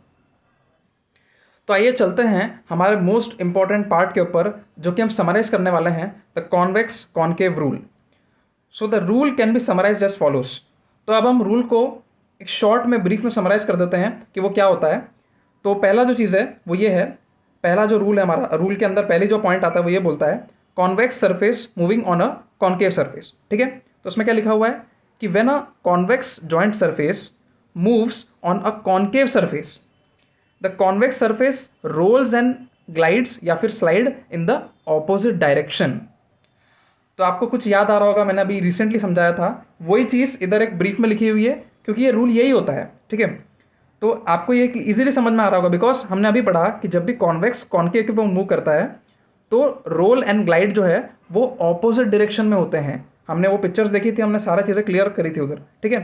तो आइए चलते हैं हमारे मोस्ट इंपॉर्टेंट पार्ट के ऊपर, जो कि हम समराइज करने वाले हैं, the convex concave rule. So the rule can be summarise as follows. तो अब हम रूल को एक शॉर्ट में, ब्रीफ में समराइज कर देते हैं कि वो क्या होता है। तो पहला जो चीज़ है वो ये है, पहला जो रूल है हमारा, रूल के अंदर पहले जो पॉइंट आता है वो ये बोलता है convex surface moving on a concave surface, ठीक है। तो उसमें क्या लिखा हुआ है कि when a convex joint surface moves on a concave surface, the convex surface rolls and glides या फिर slide in the opposite direction. तो आपको कुछ याद आ रहा होगा, मैंने अभी रिसेंटली समझाया था, वही चीज़ इधर एक ब्रीफ में लिखी हुई है, क्योंकि ये रूल यही होता है, ठीक है। तो आपको ये इजीली समझ में आ रहा होगा, बिकॉज हमने अभी पढ़ा कि जब भी कॉन्वेक्स कॉन्केव के ऊपर मूव करता है तो रोल एंड ग्लाइड जो है वो ऑपोजिट डायरेक्शन में होते हैं। हमने वो पिक्चर्स देखी थी, हमने सारा चीज़ें क्लियर करी थी उधर, ठीक है।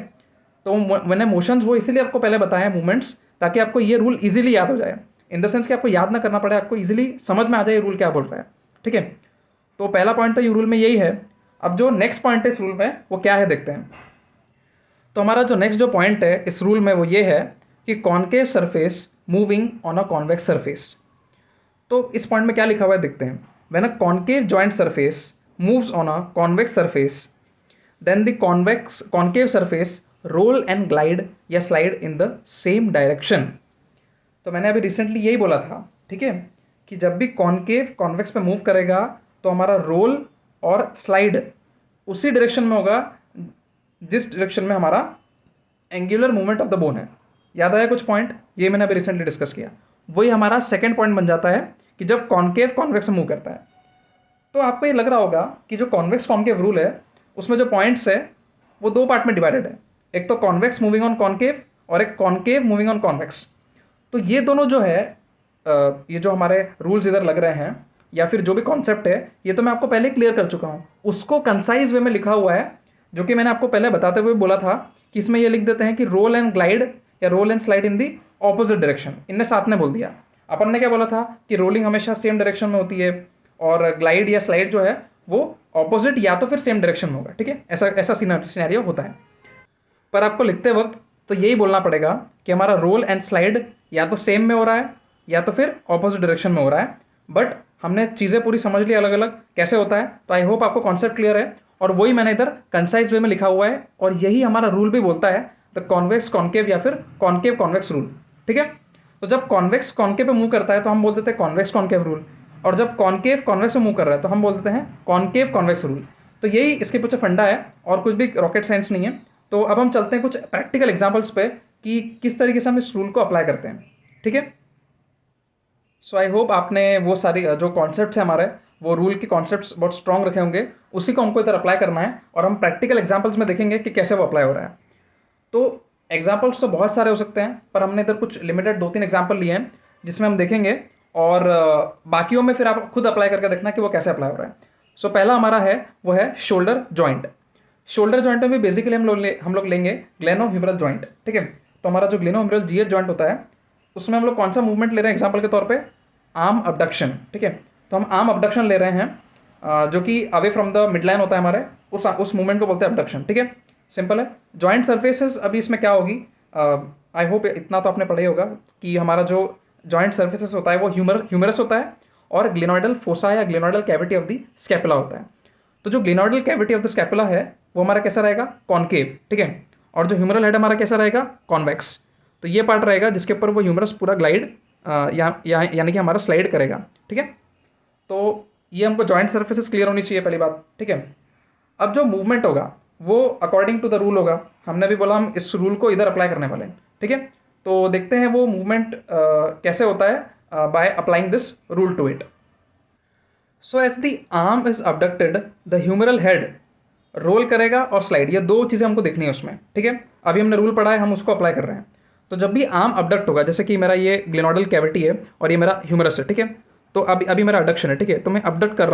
तो मैंने मोशंस वो इसीलिए आपको पहले बताया है, मूवमेंट्स, ताकि आपको ये रूल इजीली याद हो जाए, इन द सेंस कि आपको याद ना करना पड़े, आपको इजीली समझ में आ जाए ये रूल क्या बोल रहा है, ठीक है। तो पहला पॉइंट तो ये रूल में यही है। अब जो नेक्स्ट पॉइंट है इस रूल में वो क्या है देखते हैं। तो हमारा जो नेक्स्ट जो पॉइंट है इस रूल में वो ये है कि concave surface moving on a convex surface. तो इस पॉइंट में क्या लिखा हुआ है देखते हैं। When a concave joint surface moves on a convex surface, then the convex concave surface roll and glide या slide in the same direction. तो मैंने अभी रिसेंटली यही बोला था, ठीक है, कि जब भी कॉन्केव कॉन्वेक्स पे मूव करेगा तो हमारा रोल और स्लाइड उसी डायरेक्शन में होगा जिस डायरेक्शन में हमारा angular movement of the bone है। याद आया कुछ पॉइंट, ये मैंने अभी रिसेंटली डिस्कस किया। वही हमारा सेकंड पॉइंट बन जाता है कि जब कॉन्केव कॉन्वेक्स में मूव करता है। तो आपको ये लग रहा होगा कि जो कॉन्वेक्स कॉन्केव रूल है उसमें जो पॉइंट्स है वो दो पार्ट में डिवाइडेड है, एक तो कॉन्वेक्स मूविंग ऑन कॉन्केव और एक कॉन्केव मूविंग ऑन कॉन्वेक्स। तो ये दोनों जो है ये जो हमारे रूल्स इधर लग रहे हैं या फिर जो भी कॉन्सेप्ट है, ये तो मैं आपको पहले क्लियर कर चुका हूँ। उसको कंसाइज वे में लिखा हुआ है, जो कि मैंने आपको पहले बताते हुए बोला था कि इसमें ये लिख देते हैं कि रोल एंड ग्लाइड या roll and slide in the opposite direction. इनने साथ में बोल दिया। अपन ने क्या बोला था कि रोलिंग हमेशा सेम डायरेक्शन में होती है और ग्लाइड या स्लाइड जो है वो ऑपोजिट या तो फिर सेम डायरेक्शन में होगा, ठीक है। ऐसा ऐसा सिनेरियो होता है। पर आपको लिखते वक्त तो यही बोलना पड़ेगा कि हमारा रोल एंड स्लाइड या तो सेम में हो रहा है या तो फिर ऑपोजिट डायरेक्शन में हो रहा है। बट हमने चीज़ें पूरी समझ ली अलग अलग कैसे होता है। तो आई होप आपको कॉन्सेप्ट क्लियर है, और वही मैंने इधर कंसाइज वे में लिखा हुआ है, और यही हमारा रूल भी बोलता है, द कॉन्वेक्स कॉन्केव या फिर कॉन्केव कॉन्वेक्स रूल, ठीक है। तो जब कॉन्वेक्स कॉन्केव पे मूव करता है तो हम बोल देते हैं कॉन्वेक्स कॉन्केव रूल, और जब कॉन्केव कॉन्वेक्स में मूव कर रहा है तो हम बोल देते हैं कॉन्केव कॉन्वेक्स रूल। तो यही इसके पीछे फंडा है, और कुछ भी रॉकेट साइंस नहीं है। तो अब हम चलते हैं कुछ प्रैक्टिकल एग्जाम्पल्स पे कि किस तरीके से हम इस रूल को अप्लाई करते हैं, ठीक है। सो आई होप आपने वो सारी जो कॉन्सेप्ट्स हैं हमारे, वो रूल के कॉन्सेप्ट्स बहुत स्ट्रॉन्ग रखे होंगे, उसी को हमको इधर अप्लाई करना है, और हम प्रैक्टिकल एग्जाम्पल्स में देखेंगे कि कैसे वो अप्लाई हो रहा है। तो एग्जाम्पल्स तो बहुत सारे हो सकते हैं, पर हमने इधर कुछ लिमिटेड 2-3 एग्जाम्पल लिए हैं जिसमें हम देखेंगे, और बाकियों में फिर आप खुद अप्लाई करके देखना कि वो कैसे अप्लाई हो रहा है। सो पहला हमारा है वो है शोल्डर जॉइंट। शोल्डर जॉइंट में भी बेसिकली हम लोग लेंगे ग्लेनोह्यूमरल जॉइंट, ठीक है। तो हमारा जो ग्लेनोह्यूमरल जीएच जॉइंट होता है उसमें हम लोग कौन सा मूवमेंट ले रहे हैं एग्जाम्पल के तौर पे, आर्म अबडक्शन, ठीक है। तो हम आर्म अबडक्शन ले रहे हैं, जो कि away from the mid line होता है हमारे, उस मूवमेंट को बोलते हैं अबडक्शन, ठीक है। सिंपल है। जॉइंट सर्फेसेस अभी इसमें क्या होगी, आई होप इतना तो आपने पढ़ा ही होगा कि हमारा जो जॉइंट सर्फेसेस होता है वो ह्यूमरस होता है, और ग्लेनोइडल फोसा या ग्लेनोइडल कैविटी ऑफ द स्कैपुला होता है। तो जो ग्लेनोइडल कैविटी ऑफ द स्कैपुला है वो हमारा कैसा रहेगा, कॉनकेव, ठीक है। और जो ह्यूमरल हेड हमारा कैसा रहेगा, कॉन्वेक्स। तो ये पार्ट रहेगा जिसके ऊपर वो ह्यूमरस पूरा ग्लाइड यानी कि हमारा स्लाइड करेगा, ठीक है। तो ये हमको जॉइंट सर्फेसेस क्लियर होनी चाहिए पहली बात, ठीक है। अब जो मूवमेंट होगा वो अकॉर्डिंग टू द रूल होगा। हमने भी बोला हम इस रूल को इधर अप्लाई करने वाले हैं, ठीक है। तो देखते हैं वो मूवमेंट कैसे होता है by applying this rule to it. So as the arm is abducted the humeral head roll करेगा और स्लाइड, ये दो चीज़ें हमको देखनी है उसमें, ठीक है। अभी हमने रूल पढ़ा है, हम उसको अप्लाई कर रहे हैं। तो जब भी आर्म अबडक्ट होगा, जैसे कि मेरा ये ग्लेनोइडल कैविटी है और ये मेरा ह्यूमरस है, ठीक है। तो अभी मेरा अबडक्शन है, ठीक है। तो मैं अबडक्ट कर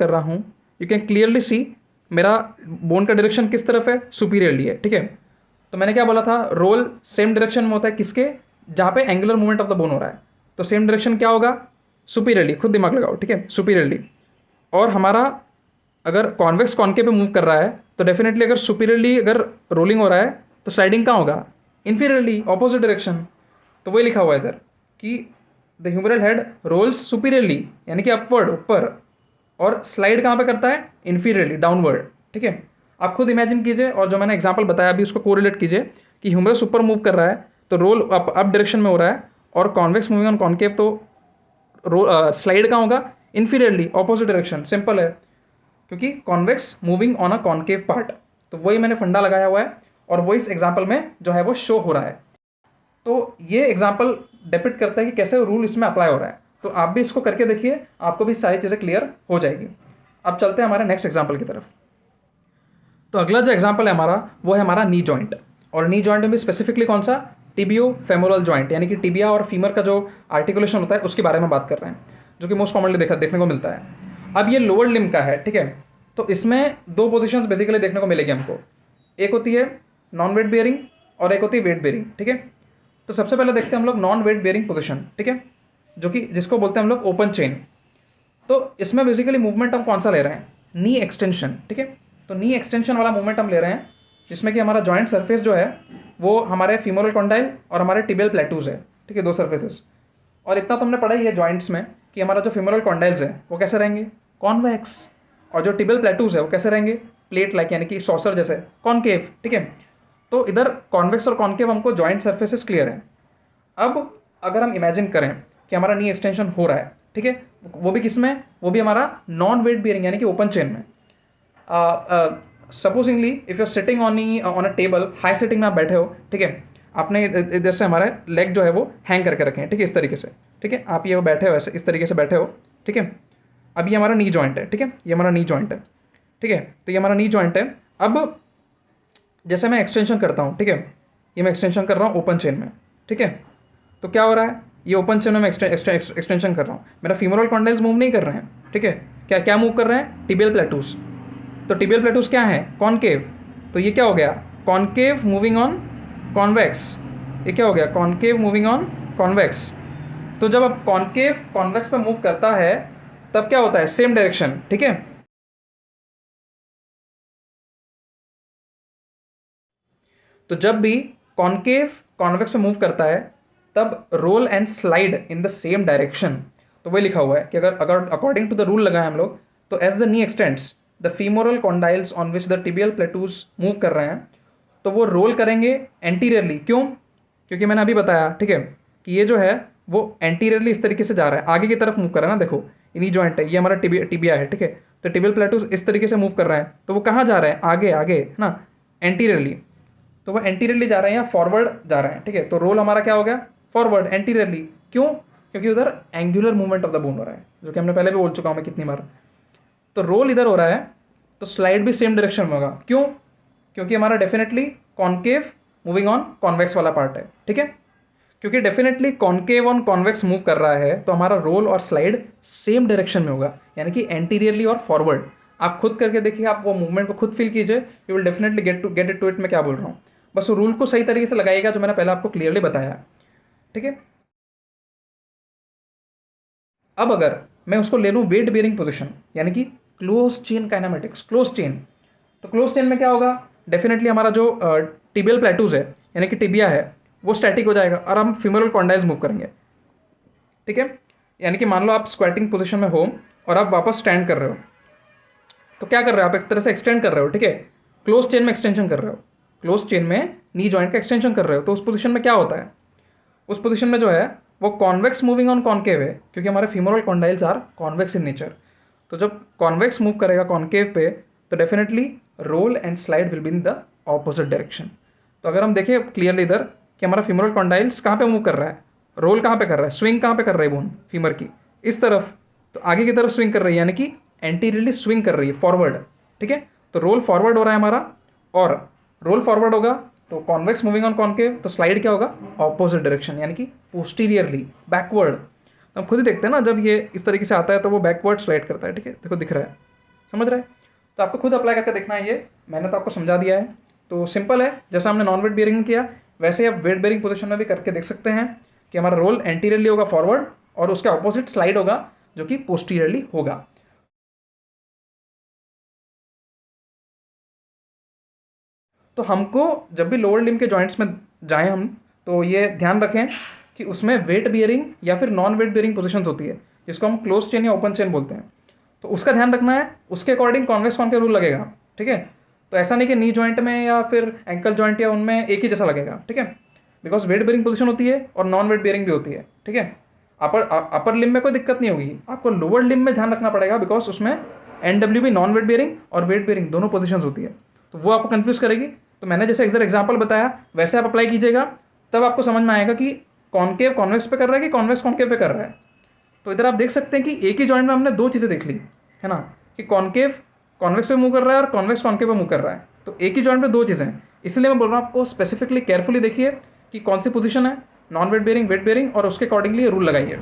रहा हूँ, यू कैन क्लियरली सी मेरा बोन का डायरेक्शन किस तरफ है, सुपीरियरली है, ठीक है। तो मैंने क्या बोला था, रोल सेम डायरेक्शन में होता है किसके, जहाँ पे angular movement of the bone हो रहा है। तो सेम डायरेक्शन क्या होगा, सुपीरियरली, खुद दिमाग लगाओ, ठीक है, सुपीरियरली। और हमारा अगर कॉन्वेक्स कॉन्केव पे मूव कर रहा है तो डेफिनेटली अगर सुपीरियरली अगर रोलिंग हो रहा है तो स्लाइडिंग कहाँ होगा, इन्फीरियरली, ऑपोजिट डायरेक्शन। तो वही लिखा हुआ है इधर कि the humeral head rolls superiorly यानी कि अपवर्ड, ऊपर, और स्लाइड कहाँ पे करता है, इन्फीरियरली, डाउनवर्ड। ठीक है, आप खुद इमेजिन कीजिए, और जो मैंने एग्जांपल बताया अभी उसको कोरिलेट कीजिए कि ह्यूमरस ऊपर मूव कर रहा है तो रोल अप डायरेक्शन में हो रहा है, और कॉन्वेक्स मूविंग ऑन कॉन्केव तो स्लाइड कहाँ होगा, इन्फीरियरली, ऑपोजिट डायरेक्शन। सिंपल है, क्योंकि convex moving on a concave part. तो वही मैंने फंडा लगाया हुआ है और वो इस एग्जाम्पल में जो है वो शो हो रहा है। तो ये एग्जाम्पल डिपिक्ट करता है कि कैसे रूल इसमें अप्लाई हो रहा है। तो आप भी इसको करके देखिए, आपको भी सारी चीज़ें क्लियर हो जाएगी। अब चलते हैं हमारे नेक्स्ट एग्जाम्पल की तरफ। तो अगला जो एग्जाम्पल है हमारा वो है हमारा नी जॉइंट। और नी जॉइंट में भी स्पेसिफिकली कौन सा, टिबियो फेमोरल जॉइंट, यानी कि टिबिया और फीमर का जो आर्टिकुलेशन होता है उसके बारे में बात कर रहे हैं, जो कि मोस्ट कॉमनली देखने को मिलता है। अब ये लोअर लिम्ब का है, ठीक है। तो इसमें दो पोजिशंस बेसिकली देखने को मिलेगी हमको, एक होती है नॉन वेट बेयरिंग और एक होती है वेट बेयरिंग, ठीक है। तो सबसे पहले देखते हैं हम लोग नॉन वेट बेयरिंग पोजिशन, ठीक है, जो कि जिसको बोलते हैं हम लोग ओपन चेन। तो इसमें बेसिकली मूवमेंट हम कौन सा ले रहे हैं, नी एक्सटेंशन, ठीक है। तो नी एक्सटेंशन वाला मूवमेंट हम ले रहे हैं, जिसमें कि हमारा जॉइंट सरफेस जो है वो हमारे फीमोरल कॉन्डाइल और हमारे टिबियल प्लेटूज है, ठीक है, दो सरफेसेस। और इतना तो हमने पढ़ा ही है जॉइंट्स में कि हमारा जो फीमोरल कॉन्डाइल्स है वो कैसे रहेंगे, कॉन्वेक्स, और जो टिबियल प्लेटूज है वो कैसे रहेंगे, प्लेट लाइक, यानी कि सॉसर जैसे, कॉनकेव, ठीक है। तो इधर कॉन्वेक्स और कॉनकेव हमको जॉइंट सरफेसेस क्लियर है। अब अगर हम इमेजिन करें कि हमारा नी एक्सटेंशन हो रहा है, ठीक है, वो भी किस में, वो भी हमारा नॉन वेट बियरिंग यानी कि ओपन चेन में। Supposingly if you are sitting on a table, high sitting में आप बैठे हो, ठीक है, आपने इधर से हमारे लेग जो है वो हैंग करके रखे हैं, ठीक है, इस तरीके से, ठीक है, आप ये बैठे हो ऐसे, इस तरीके से बैठे हो, ठीक है। अब ये हमारा नी जॉइंट है, ठीक है, ये हमारा नी जॉइंट है, ठीक है। तो ये हमारा नी जॉइंट है। अब जैसे मैं एक्सटेंशन करता हूँ, ठीक है, ये मैं एक्सटेंशन कर रहा हूँ ओपन चेन में, ठीक है। तो क्या हो रहा है, ये ओपन चेन में मैं एक्सटेंशन कर रहा हूँ, मेरा फीमोरल कॉन्डाइल्स मूव नहीं कर रहे हैं, ठीक है। क्या क्या मूव कर रहे हैं, टिबियल प्लेटूस। तो टिबियल प्लेटूस क्या है, कॉनकेव। तो ये क्या हो गया, कॉनकेव मूविंग ऑन कॉन्वेक्स। ये क्या हो गया, कॉनकेव मूविंग ऑन कॉन्वेक्स। तो जब अब कॉनकेव कॉन्वेक्स पे मूव करता है तब क्या होता है, सेम डायरेक्शन, ठीक है। तो जब भी कॉनकेव कॉन्वेक्स पे मूव करता है तब roll and slide in the same direction. तो वही लिखा हुआ है कि अगर अगर अकॉर्डिंग टू द रूल लगाए हम लोग, तो as the knee extends the femoral condyles on which the tibial plateaus move कर रहे हैं, तो वो रोल करेंगे एंटीरियरली। क्यों, क्योंकि मैंने अभी बताया, ठीक है, कि ये जो है वो एंटीरियरली इस तरीके से जा रहा है, आगे की तरफ मूव कर रहा है ना। देखो इनी जॉइंट है, ये हमारा टिबिया है, ठीक है। तो टिबियल प्लेटूस इस तरीके से मूव कर रहा है, तो वो कहाँ जा रहा है, आगे आगे है ना, एंटीरियरली। तो वो एंटीरियरली जा रहे हैं या फॉरवर्ड जा रहे हैं, ठीक है। तो रोल हमारा क्या हो गया, फॉरवर्ड, एंटीरियरली। क्यों, क्योंकि उधर angular movement of the bone हो रहा है, जो कि हमने पहले भी बोल चुका हूँ मैं कितनी बार। तो रोल इधर हो रहा है तो स्लाइड भी सेम डायरेक्शन में होगा। क्यों, क्योंकि हमारा definitely concave moving on convex वाला पार्ट है, ठीक है। क्योंकि definitely concave on convex move कर रहा है तो हमारा रोल और स्लाइड सेम डायरेक्शन में होगा, यानी कि एंटीरियरली और फॉरवर्ड। आप खुद करके देखिए, आप वो मूवमेंट को खुद फील कीजिए, you will definitely get it to it. मैं क्या बोल रहा हूँ, बस रूल को सही तरीके से लगाइएगा जो मैंने पहले आपको क्लियरली बताया, ठीक है। अब अगर मैं उसको ले लूँ वेट बेयरिंग पोजिशन, यानी कि close chain kinematics, close chain. तो क्लोज चेन में क्या होगा, डेफिनेटली हमारा जो टिबियल प्लेटूज है यानी कि टिबिया है वो स्टैटिक हो जाएगा और हम फीमोरल कॉन्डाइल्स मूव करेंगे, ठीक है। यानी कि मान लो आप स्क्वाटिंग पोजिशन में हो और आप वापस स्टैंड कर रहे हो, तो क्या कर रहे हो आप, एक तरह से एक्सटेंड कर रहे हो, ठीक है, क्लोज चेन में एक्सटेंशन कर रहे हो, क्लोज चेन में नी जॉइंट का एक्सटेंशन कर रहे हो। तो उस पोजीशन में क्या होता है, उस पोजीशन में जो है वो कॉन्वेक्स मूविंग ऑन कॉन्केव है, क्योंकि हमारे femoral condyles are convex in nature. तो जब कॉन्वेक्स मूव करेगा कॉन्केव पे तो definitely roll and slide will be in the opposite direction. तो अगर हम देखें क्लियरली इधर कि हमारा फीमोरल कॉन्डाइल्स कहाँ पे मूव कर रहा है, रोल कहाँ पे कर रहा है, स्विंग कहाँ पे कर रहा है बोन फीमर की, इस तरफ। तो आगे की तरफ स्विंग कर रही है, यानी कि एंटीरियरली स्विंग कर रही है, फॉरवर्ड, ठीक है। तो रोल फॉरवर्ड हो रहा है हमारा, और रोल फॉरवर्ड होगा तो कॉन्वेक्स मूविंग ऑन कॉन्केव, तो स्लाइड क्या होगा, ऑपोजिट डायरेक्शन, यानी कि पोस्टीरियरली, बैकवर्ड। तो हम खुद ही देखते हैं ना, जब ये इस तरीके से आता है तो वो बैकवर्ड स्लाइड करता है, ठीक है, देखो दिख रहा है, समझ रहे हैं। तो आपको खुद अप्लाई करके देखना है, ये मैंने तो आपको समझा दिया है। तो सिंपल है, जैसा हमने नॉन वेट बेयरिंग में किया वैसे ही आप वेट बेयरिंग पोजीशन में भी करके देख सकते हैं कि हमारा रोल एंटीरियरली होगा फॉरवर्ड और उसके ऑपोजिट स्लाइड होगा जो कि पोस्टीरियरली होगा। तो हमको जब भी लोअर लिम्ब के जॉइंट्स में जाएं हम, तो ये ध्यान रखें कि उसमें वेट बियरिंग या फिर नॉन वेट बियरिंग पोजीशंस होती है, जिसको हम क्लोज चेन या ओपन चेन बोलते हैं। तो उसका ध्यान रखना है, उसके अकॉर्डिंग कॉन्वेक्स कॉनकेव रूल लगेगा। ठीक है, तो ऐसा नहीं कि नी जॉइंट में या फिर एंकल जॉइंट या उनमें एक ही जैसा लगेगा। ठीक है, बिकॉज वेट बियरिंग पोजीशन होती है और नॉन वेट बियरिंग भी होती है। ठीक है, अपर लिम्ब में कोई दिक्कत नहीं होगी, आपको लोअर लिम्ब में ध्यान रखना पड़ेगा, बिकॉज उसमें NWB नॉन वेट बियरिंग और वेट बियरिंग दोनों पोजीशंस होती है, तो वो आपको कंफ्यूज करेगी। तो मैंने जैसे इधर एग्जांपल बताया वैसे आप अप्लाई कीजिएगा, तब आपको समझ में आएगा कि कॉनकेव कॉन्वेक्स पे कर रहा है कि कॉन्वेक्स कॉनकेव पे कर रहा है। तो इधर आप देख सकते हैं कि एक ही जॉइंट में हमने दो चीज़ें देख ली है ना, कि कॉनकेव कॉन्वेक्स पे मूव कर रहा है और कॉन्वेक्स कॉनकेव पे मूव कर रहा है। तो एक ही जॉइंट में दो चीज़ें हैं, इसलिए मैं बोल रहा हूँ आपको स्पेसिफिकली केयरफुली देखिए कि कौन सी पोजीशन है, non weight bearing weight bearing, और उसके अकॉर्डिंगली रूल लगाइए।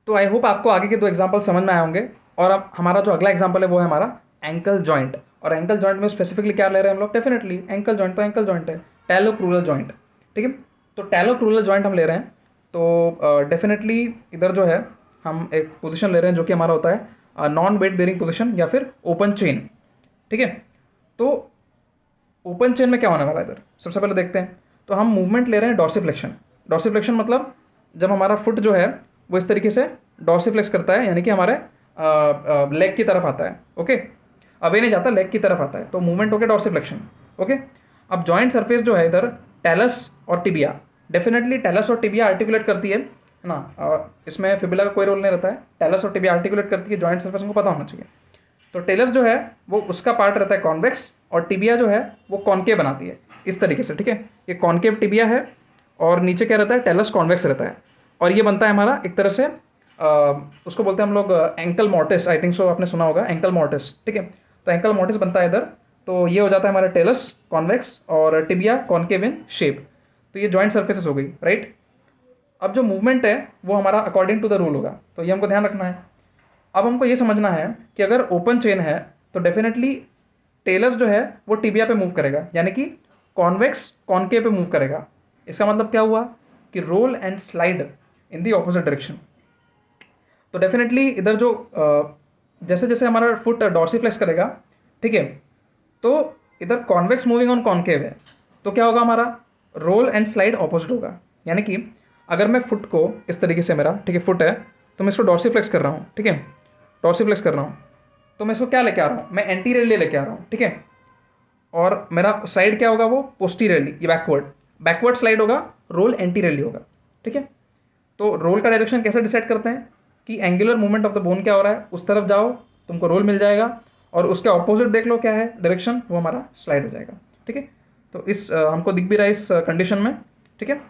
तो आई होप आपको आगे के दो एग्जाम्पल समझ में आए होंगे। और अब हमारा जो अगला एग्जाम्पल है वो है हमारा एंकल जॉइंट। और एंकल जॉइंट में स्पेसिफिकली क्या ले रहे हैं हम लोग, डेफिनेटली एंकल जॉइंट, तो एंकल जॉइंट है टैलोक्रूरल जॉइंट। ठीक है, तो टैलोक्रूरल जॉइंट हम ले रहे हैं, तो डेफिनेटली इधर जो है हम एक पोजीशन ले रहे हैं जो कि हमारा होता है नॉन वेट बेयरिंग पोजीशन या फिर ओपन चेन। ठीक है, तो ओपन चेन में क्या होने वाला है इधर, सबसे पहले देखते हैं। तो हम मूवमेंट ले रहे हैं डॉर्सिफ्लेक्शन। डॉर्सिफ्लेक्शन मतलब जब हमारा फुट जो है वो इस तरीके से डॉर्सिफ्लेक्स करता है, यानी कि हमारे लेग की तरफ आता है। ओके, अवे नहीं जाता, लेग की तरफ आता है, तो मूवमेंट हो गया डॉर्सिफ्लेक्शन। ओके, अब जॉइंट सरफेस जो है इधर टेलस और टिबिया, डेफिनेटली टेलस और टिबिया आर्टिकुलेट करती है ना, इसमें फिबुला का कोई रोल नहीं रहता है, टेलस और टिबिया आर्टिकुलेट करती है, जॉइंट सरफेस हमको पता होना चाहिए। तो टेलस जो है वो उसका पार्ट रहता है कॉन्वेक्स, और टिबिया जो है वो कॉनकेव बनाती है इस तरीके से। ठीक है, ये कॉनकेव टिबिया है और नीचे क्या रहता है, टेलस कॉन्वेक्स रहता है, और ये बनता है हमारा एक तरह से उसको बोलते हैं हम लोग एंकल मॉर्टिस, आई थिंक सो आपने सुना होगा एंकल मॉर्टिस। ठीक है, तो एंकल मॉर्टिस बनता है इधर, तो ये हो जाता है हमारा टेलस कॉन्वेक्स और टिबिया कॉनकेव इन शेप। तो ये जॉइंट सर्फेसेस हो गई, राइट। अब जो मूवमेंट है वो हमारा अकॉर्डिंग टू द रूल होगा, तो ये हमको ध्यान रखना है। अब हमको ये समझना है कि अगर ओपन चेन है तो डेफिनेटली टेलस जो है वो टिबिया पे मूव करेगा, यानी कि कॉन्वेक्स कॉनकेव पे मूव करेगा। इसका मतलब क्या हुआ कि roll and slide in the opposite direction. तो डेफिनेटली इधर जो जैसे जैसे हमारा फुट डॉर्सिफ्लेक्स करेगा, ठीक है, तो इधर कॉन्वेक्स मूविंग ऑन कॉनकेव है, तो क्या होगा, हमारा रोल एंड स्लाइड ऑपोजिट होगा। यानी कि अगर मैं फुट को इस तरीके से, मेरा ठीक है फुट है, तो मैं इसको डॉर्सिफ्लेक्स कर रहा हूँ। ठीक है, डॉर्सिफ्लेक्स कर रहा हूँ, तो मैं इसको क्या लेके आ रहा हूँ, मैं एंटीरियरली लेके आ रहा हूँ। ठीक है, और मेरा साइड क्या होगा, वो पोस्टीरियरली, ये बैकवर्ड, बैकवर्ड स्लाइड होगा, रोल एंटीरियरली होगा। ठीक है, तो रोल का डायरेक्शन कैसे डिसाइड करते हैं कि angular movement of the bone क्या हो रहा है, उस तरफ जाओ तुमको रोल मिल जाएगा, और उसके ऑपोजिट देख लो क्या है डायरेक्शन, वो हमारा स्लाइड हो जाएगा। ठीक है, तो इस हमको दिख भी रहा है इस कंडीशन में। ठीक है,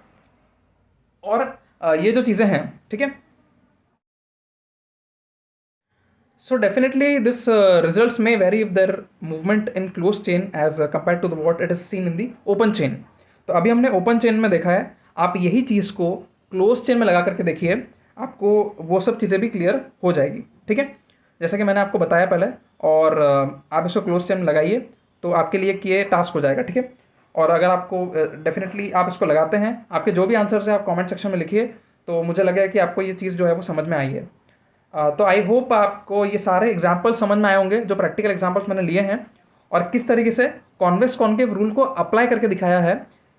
और ये जो चीज़ें हैं, ठीक है, so definitely this results may vary if their movement in closed chain as compared to the what it is seen in the open chain। तो अभी हमने ओपन चेन में देखा है, आप यही चीज़ को क्लोज चेन में लगा करके देखिए, आपको वो सब चीज़ें भी क्लियर हो जाएगी। ठीक है, जैसा कि मैंने आपको बताया पहले, और आप इसको क्लोज चेन में लगाइए तो आपके लिए ये टास्क हो जाएगा। ठीक है, और अगर आपको डेफिनेटली आप इसको लगाते हैं, आपके जो भी आंसर्स है आप कमेंट सेक्शन में लिखिए, तो मुझे लगेगा कि आपको ये चीज़ जो है वो समझ में आई है। तो आई होप आपको ये सारे एग्जाम्पल समझ में आए होंगे, जो प्रैक्टिकल एग्जाम्पल्स मैंने लिए हैं, और किस तरीके से कॉन्वेक्स कॉनकेव रूल को अप्लाई करके दिखाया है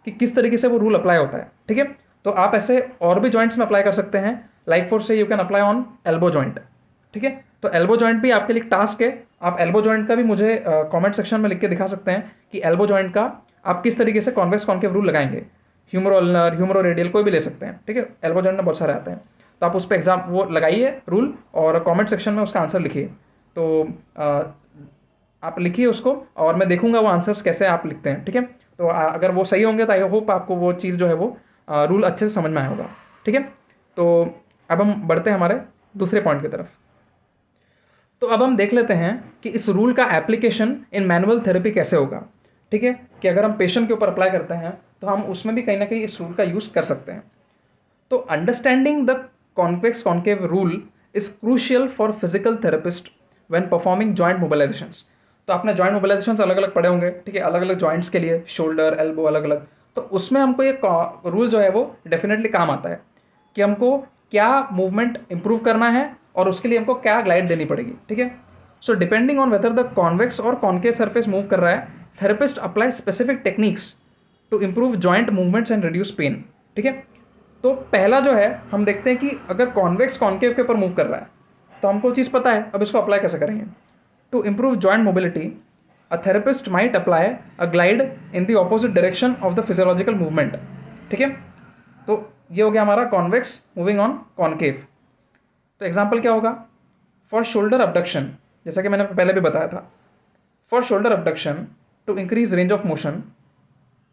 कि किस तरीके से वो रूल अप्लाई होता है। ठीक है, तो आप ऐसे और भी जॉइंट्स में अप्लाई कर सकते हैं, लाइक फॉर से you can apply on elbow joint. ठीक है, तो एल्बो जॉइंट भी आपके लिए एक टास्क है, आप एल्बो जॉइंट का भी मुझे कॉमेंट सेक्शन में लिख के दिखा सकते हैं कि एल्बो जॉइंट का आप किस तरीके से कॉन्वेक्स कॉनकेव रूल लगाएंगे, ह्यूमरो अल्नर, ह्यूमरो रेडियल, कोई भी ले सकते हैं। ठीक है, एल्बो जॉइंट में बहुत सारे आते हैं, तो आप उस पर एग्जाम वो लगाइए रूल, और कमेंट सेक्शन में उसका आंसर लिखिए। तो आप लिखिए उसको, और मैं देखूंगा वो आंसर्स कैसे आप लिखते हैं। ठीक है, तो अगर वो सही होंगे तो आई होप आपको वो चीज़ जो है वो रूल अच्छे से समझ में आया होगा। ठीक है, तो अब हम बढ़ते हैं हमारे दूसरे पॉइंट की तरफ। तो अब हम देख लेते हैं कि इस रूल का एप्लीकेशन इन मैनुअल थेरेपी कैसे होगा। ठीक है, कि अगर हम पेशेंट के ऊपर अप्लाई करते हैं तो हम उसमें भी कहीं ना कहीं इस रूल का यूज़ कर सकते हैं। तो understanding the convex concave rule is crucial for physical therapist when performing joint mobilizations। तो आपने जॉइंट मोबिलाइजेशन अलग अलग पढ़े होंगे, ठीक है, अलग अलग जॉइंट्स के लिए, शोल्डर, एल्बो अलग अलग। तो उसमें हमको ये रूल जो है वो डेफिनेटली काम आता है कि हमको क्या मूवमेंट इंप्रूव करना है और उसके लिए हमको क्या ग्लाइड देनी पड़ेगी, ठीक है। So depending on whether the convex और कॉनकेव सरफेस मूव कर रहा है, therapist apply specific techniques to improve joint movements and reduce pain, ठीक है। तो पहला जो है हम देखते हैं कि अगर कॉन्वेक्स कॉनकेव के ऊपर मूव कर रहा है तो हमको चीज़ पता है, अब इसको अप्लाई कैसे करेंगे। To improve joint mobility, a therapist might apply a glide in the opposite direction of the physiological movement, ठीक है। तो ये हो गया हमारा कॉन्वेक्स मूविंग ऑन कॉनकेव। तो एग्जाम्पल क्या होगा, फॉर शोल्डर अबडक्शन, जैसा कि मैंने पहले भी बताया था, for shoulder abduction to increase range of motion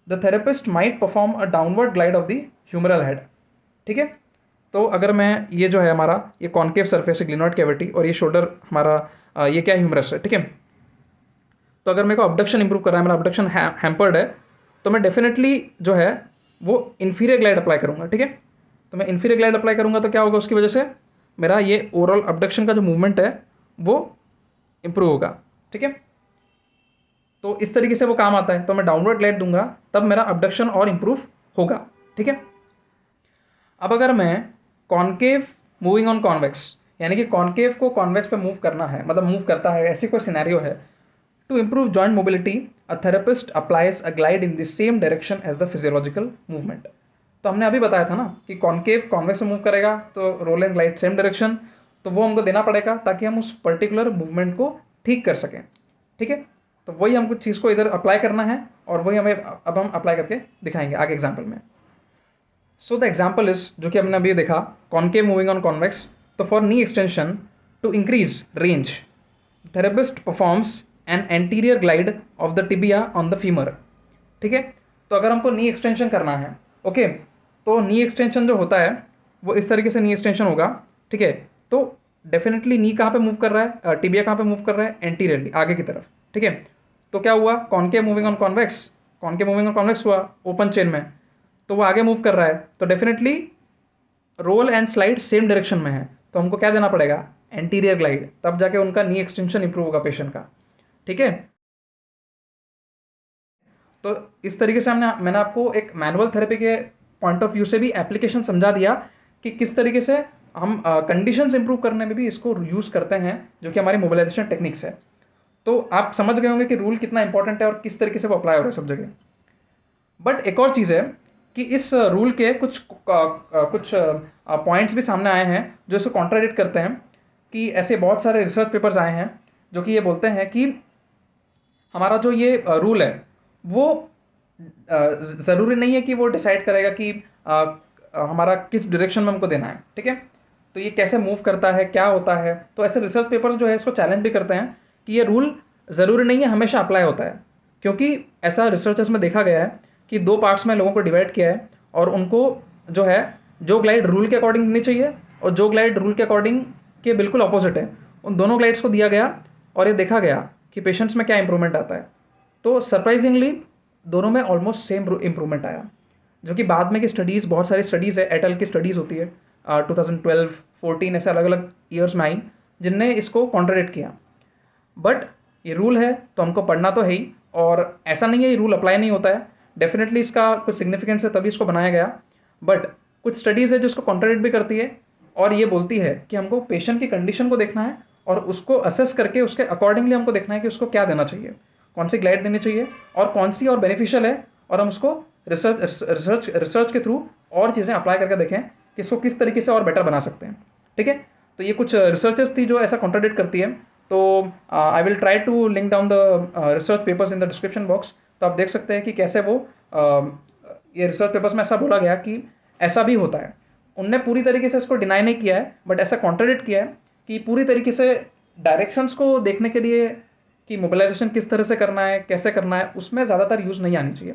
the therapist might perform a downward glide of the humeral head, ठीक है। तो अगर मैं ये जो है हमारा ये कॉनकेव सरफेस है ग्लिनॉइड कैविटी और ये शोल्डर हमारा ये क्या ह्यूमरस है, ठीक है। तो अगर मेरे को अबडक्शन इंप्रूव कर रहा है, मेरा अबडक्शन हैम्पर्ड है, तो मैं डेफिनेटली जो है वो इन्फीरियर ग्लाइड अप्लाई करूँगा, ठीक है। तो मैं इन्फीरियर ग्लाइड अप्लाई करूँगा तो क्या होगा, उसकी वजह से मेरा ये ओवरऑल अबडक्शन का जो मूवमेंट है वो इम्प्रूव होगा, ठीक है। तो इस तरीके से वो काम आता है। तो मैं डाउनवर्ड ग्लाइड दूंगा तब मेरा अबडक्शन और इम्प्रूव होगा, ठीक है। अब अगर मैं कॉनकेव मूविंग ऑन कॉन्वेक्स, यानी कि कॉनकेव को कॉन्वेक्स पे मूव करना है, मतलब मूव करता है, ऐसी कोई सिनेरियो है, to improve joint mobility a therapist applies a glide in the same direction as the physiological movement. तो हमने अभी बताया था ना कि कॉनकेव कॉन्वेक्स में मूव करेगा तो roll and glide same direction, तो वो हमको देना पड़ेगा ताकि हम उस पर्टिकुलर मूवमेंट को ठीक कर सकें, ठीक है। तो वही हमको चीज़ को इधर अप्लाई करना है और वही हमें अब हम अप्लाई करके दिखाएंगे आगे एग्जाम्पल में। सो द एग्जाम्पल इज, जो कि हमने अभी देखा, कॉनकेव मूविंग ऑन कॉन्वेक्स। तो for knee extension to increase range, therapist performs an anterior glide of the tibia on the femur, ठीक है। तो अगर हमको नी एक्सटेंशन करना है, ओके, तो नी एक्सटेंशन जो होता है वो इस तरीके से नी एक्सटेंशन होगा, ठीक है। तो डेफिनेटली नी कहाँ पे मूव कर रहा है, टिबिया कहाँ पे मूव कर रहा है, एंटीरियरली, आगे की तरफ, ठीक है। तो क्या हुआ, concave moving on convex, concave moving on convex हुआ ओपन चेन में, तो वो आगे मूव कर रहा है, तो definitely roll and slide same direction में है, तो हमको क्या देना पड़ेगा, एंटीरियर ग्लाइड, तब जाके उनका नी एक्सटेंशन इंप्रूव होगा पेशेंट का, ठीक है। तो इस तरीके से मैंने आपको एक मैनुअल थेरेपी के पॉइंट ऑफ व्यू से भी एप्लीकेशन समझा दिया कि किस तरीके से हम कंडीशंस इंप्रूव करने में भी इसको यूज़ करते हैं, जो कि हमारी मोबिलाइजेशन टेक्निक्स है। तो आप समझ गए होंगे कि रूल कितना इंपॉर्टेंट है और किस तरीके से वो अप्लाई हो रहा है सब जगह। बट एक और चीज़ है कि इस रूल के कुछ पॉइंट्स भी सामने आए हैं जो इसको कॉन्ट्राडिक्ट करते हैं, कि ऐसे बहुत सारे रिसर्च पेपर्स आए हैं जो कि ये बोलते हैं कि हमारा जो ये रूल है वो ज़रूरी नहीं है कि वो डिसाइड करेगा कि हमारा किस डायरेक्शन में हमको देना है, ठीक है। तो ये कैसे मूव करता है, क्या होता है, तो ऐसे रिसर्च पेपर्स जो है इसको चैलेंज भी करते हैं कि ये रूल ज़रूरी नहीं है हमेशा अप्लाई होता है, क्योंकि ऐसा रिसर्चर्स में देखा गया है कि दो पार्ट्स में लोगों को डिवाइड किया है और उनको जो है जो ग्लाइड रूल के अकॉर्डिंग देनी चाहिए और जो ग्लाइड रूल के अकॉर्डिंग के बिल्कुल अपोजिट है, उन दोनों ग्लाइड्स को दिया गया और ये देखा गया कि पेशेंट्स में क्या इंप्रूवमेंट आता है। तो सरप्राइजिंगली दोनों में ऑलमोस्ट सेम इंप्रूवमेंट आया, जो कि बाद में की स्टडीज़, बहुत सारी स्टडीज़ है, एटल की स्टडीज़ होती है 2012, 14 ऐसे अलग अलग ईयर्स में आई जिनने इसको कॉन्ट्राडिक्ट किया। बट ये रूल है तो हमको पढ़ना तो है ही, और ऐसा नहीं है ये रूल अप्लाई नहीं होता है, डेफिनेटली इसका कुछ सिग्निफिकेंस है तभी इसको बनाया गया। बट कुछ स्टडीज़ है जो इसको कॉन्ट्राडिक्ट भी करती है और ये बोलती है कि हमको पेशेंट की कंडीशन को देखना है और उसको असेस करके उसके अकॉर्डिंगली हमको देखना है कि उसको क्या देना चाहिए, कौन सी ग्लाइड देनी चाहिए और कौन सी और बेनिफिशियल है, और हम उसको रिसर्च के थ्रू और चीज़ें अप्लाई करके देखें कि इसको किस तरीके से और बेटर बना सकते हैं, ठीक है। तो ये कुछ रिसर्चेस थी जो ऐसा कॉन्ट्राडिक्ट करती है, तो I will try to link down the research papers in the description box. तो आप देख सकते हैं कि कैसे वो ये रिसर्च पेपर्स में ऐसा बोला गया कि ऐसा भी होता है। उनने पूरी तरीके से इसको डिनाई नहीं किया है बट ऐसा कॉन्ट्राडिक्ट किया है कि पूरी तरीके से डायरेक्शंस को देखने के लिए कि मोबिलाइजेशन किस तरह से करना है, कैसे करना है, उसमें ज़्यादातर यूज़ नहीं आनी चाहिए,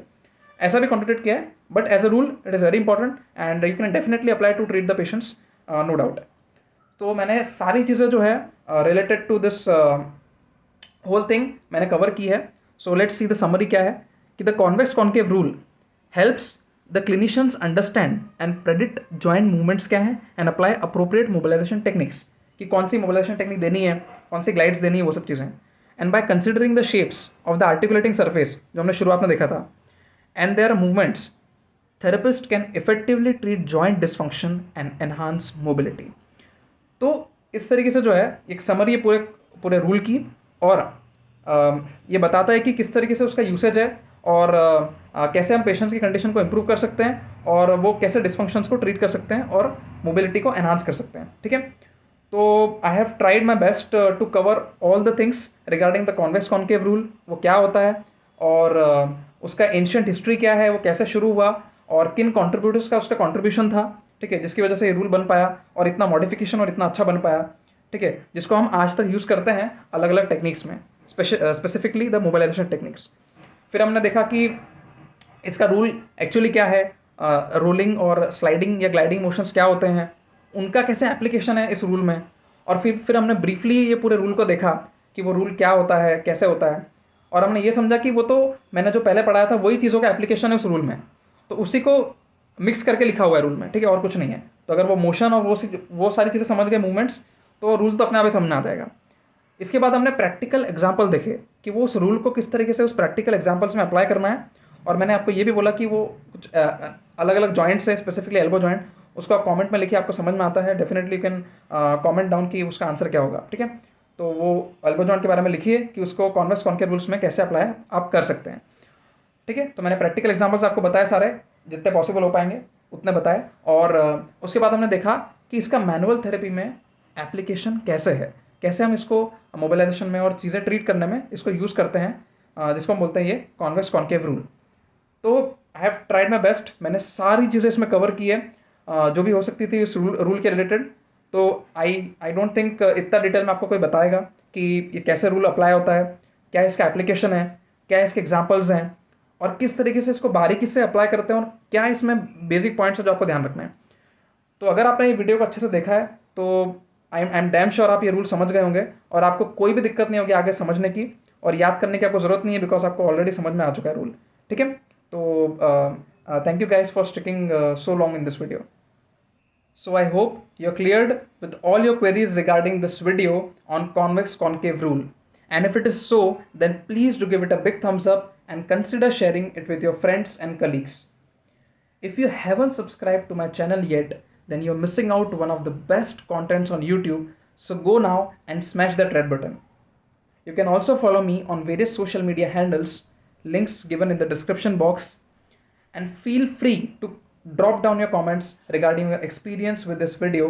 ऐसा भी कॉन्ट्राडिक्ट किया है। But as a rule it is very important and you can definitely apply to treat the patients, no doubt. तो मैंने सारी चीज़ें जो है related to this whole thing मैंने कवर की है। So let's see the summary क्या है कि the convex concave rule helps the clinicians understand and predict joint movements क्या है and apply appropriate mobilisation techniques, कि कौन सी मोबिलाइजेशन टेक्निक देनी है, कौन सी ग्लाइड्स देनी है, वो सब चीज़ें। And by considering the shapes of the articulating surface जो हमने शुरुआत में देखा था, and their movements, therapist can effectively treat joint dysfunction and enhance mobility. तो इस तरीके से जो है एक समरी है पूरे पूरे रूल की, और ये बताता है कि किस तरीके से उसका यूसेज है और कैसे हम पेशेंट्स की कंडीशन को इम्प्रूव कर सकते हैं और वो कैसे डिस्फंक्शंस को ट्रीट कर सकते हैं और मोबिलिटी को एनहांस कर सकते हैं। ठीक है, तो I have tried my best to cover all the things regarding the convex concave rule, वो क्या होता है और उसका एंशियंट हिस्ट्री क्या है, वो कैसे शुरू हुआ और किन कॉन्ट्रीब्यूटर्स का उसका कॉन्ट्रीब्यूशन था। ठीक है, जिसकी वजह से ये रूल बन पाया और इतना मॉडिफिकेशन और इतना अच्छा बन पाया। ठीक है, जिसको हम आज तक यूज़ करते हैं अलग अलग टेक्निक्स में, स्पेसिफिकली द मोबिलाइजेशन टेक्निक्स। फिर हमने देखा कि इसका रूल एक्चुअली क्या है, रोलिंग और स्लाइडिंग या ग्लाइडिंग मोशंस क्या होते हैं, उनका कैसे एप्लीकेशन है इस रूल में। और फिर हमने ब्रीफली ये पूरे रूल को देखा कि वो रूल क्या होता है, कैसे होता है, और हमने ये समझा कि वो तो मैंने जो पहले पढ़ाया था वही चीज़ों का एप्लीकेशन है उस रूल में, तो उसी को मिक्स करके लिखा हुआ है रूल में। ठीक है, और कुछ नहीं है। तो अगर वो मोशन और वो सारी चीज़ें समझ गए, मूवमेंट्स, तो रूल तो अपने आप ही समझ में आ जाएगा। इसके बाद हमने प्रैक्टिकल एग्जाम्पल देखे कि वो उस रूल को किस तरीके से उस प्रैक्टिकल एग्जाम्पल्स में अप्लाई करना है। और मैंने आपको ये भी बोला कि वो कुछ अलग अलग जॉइंट्स है, स्पेसिफिकली एल्बो जॉइंट, उसको आप कमेंट में लिखिए, आपको समझ में आता है definitely you can comment down कि उसका आंसर क्या होगा। ठीक है, तो वो एल्बो जॉइंट के बारे में लिखिए कि उसको कॉन्वेक्स कॉन्केव रूल्स में कैसे अप्लाई आप कर सकते हैं। ठीक है, तो मैंने प्रैक्टिकल एग्जाम्पल्स आपको बताए सारे, जितने पॉसिबल हो पाएंगे उतने बताए। और उसके बाद हमने देखा कि इसका मैनुअल थेरेपी में एप्लीकेशन कैसे है, कैसे हम इसको मोबिलाइजेशन में और चीज़ें ट्रीट करने में इसको यूज़ करते हैं, जिसको हम बोलते हैं ये कॉन्वेक्स कॉन्केव रूल। तो I have tried my best, मैंने सारी चीज़ें इसमें कवर की है जो भी हो सकती थी इस रूल के रिलेटेड। तो आई डोंट थिंक इतना डिटेल में आपको कोई बताएगा कि ये कैसे रूल अप्लाई होता है, क्या इसका एप्लीकेशन है, क्या इसके एग्जाम्पल्स हैं और किस तरीके से इसको बारीकी से अप्लाई करते हैं और क्या इसमें बेसिक पॉइंट्स है जो आपको ध्यान रखना है। तो अगर आपने ये वीडियो को अच्छे से देखा है तो आई एम डैम श्योर आप ये रूल समझ गए होंगे और आपको कोई भी दिक्कत नहीं होगी आगे समझने की, और याद करने की आपको ज़रूरत नहीं है बिकॉज आपको ऑलरेडी समझ में आ चुका है रूल। ठीक है, तो thank you guys for sticking so long in this video. So I hope you're cleared with all your queries regarding this video on convex concave rule. And if it is so, then please do give it a big thumbs up and consider sharing it with your friends and colleagues. If you haven't subscribed to my channel yet, then you're missing out one of the best contents on YouTube. So go now and smash that red button. You can also follow me on various social media handles, links given in the description box. And feel free to drop down your comments regarding your experience with this video.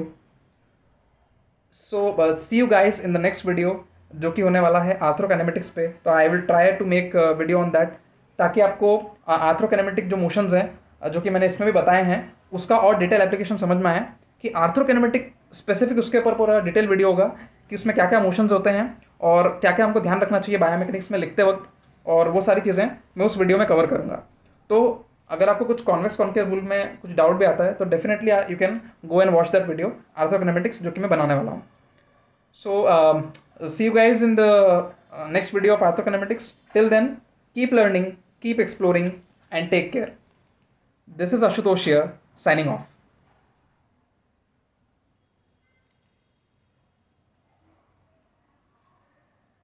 So see you guys in the next video जो कि होने वाला है arthrokinematics पे। तो I will try to make video on that ताकि आपको आर्थ्रोकाइनेमेटिक जो मोशंस हैं जो कि मैंने इसमें भी बताए हैं उसका और डिटेल एप्लीकेशन समझ में आए कि आर्थ्रोकाइनेमेटिक स्पेसिफिक उसके ऊपर पूरा डिटेल वीडियो होगा कि उसमें क्या क्या मोशंस होते हैं और क्या क्या हमको ध्यान रखना चाहिए बायोमैकेनिक्स में लिखते वक्त, और वो सारी चीज़ें मैं उस वीडियो में कवर करूँगा। तो अगर आपको कुछ कॉन्वेक्स कॉन्केव रूल में कुछ डाउट भी आता है तो definitely you can go and watch that video arthrokinematics जो कि मैं बनाने वाला हूँ। So see you guys in the next video of arthrokinematics. Till then keep learning, keep exploring and take care. This is Ashutosh here, signing off.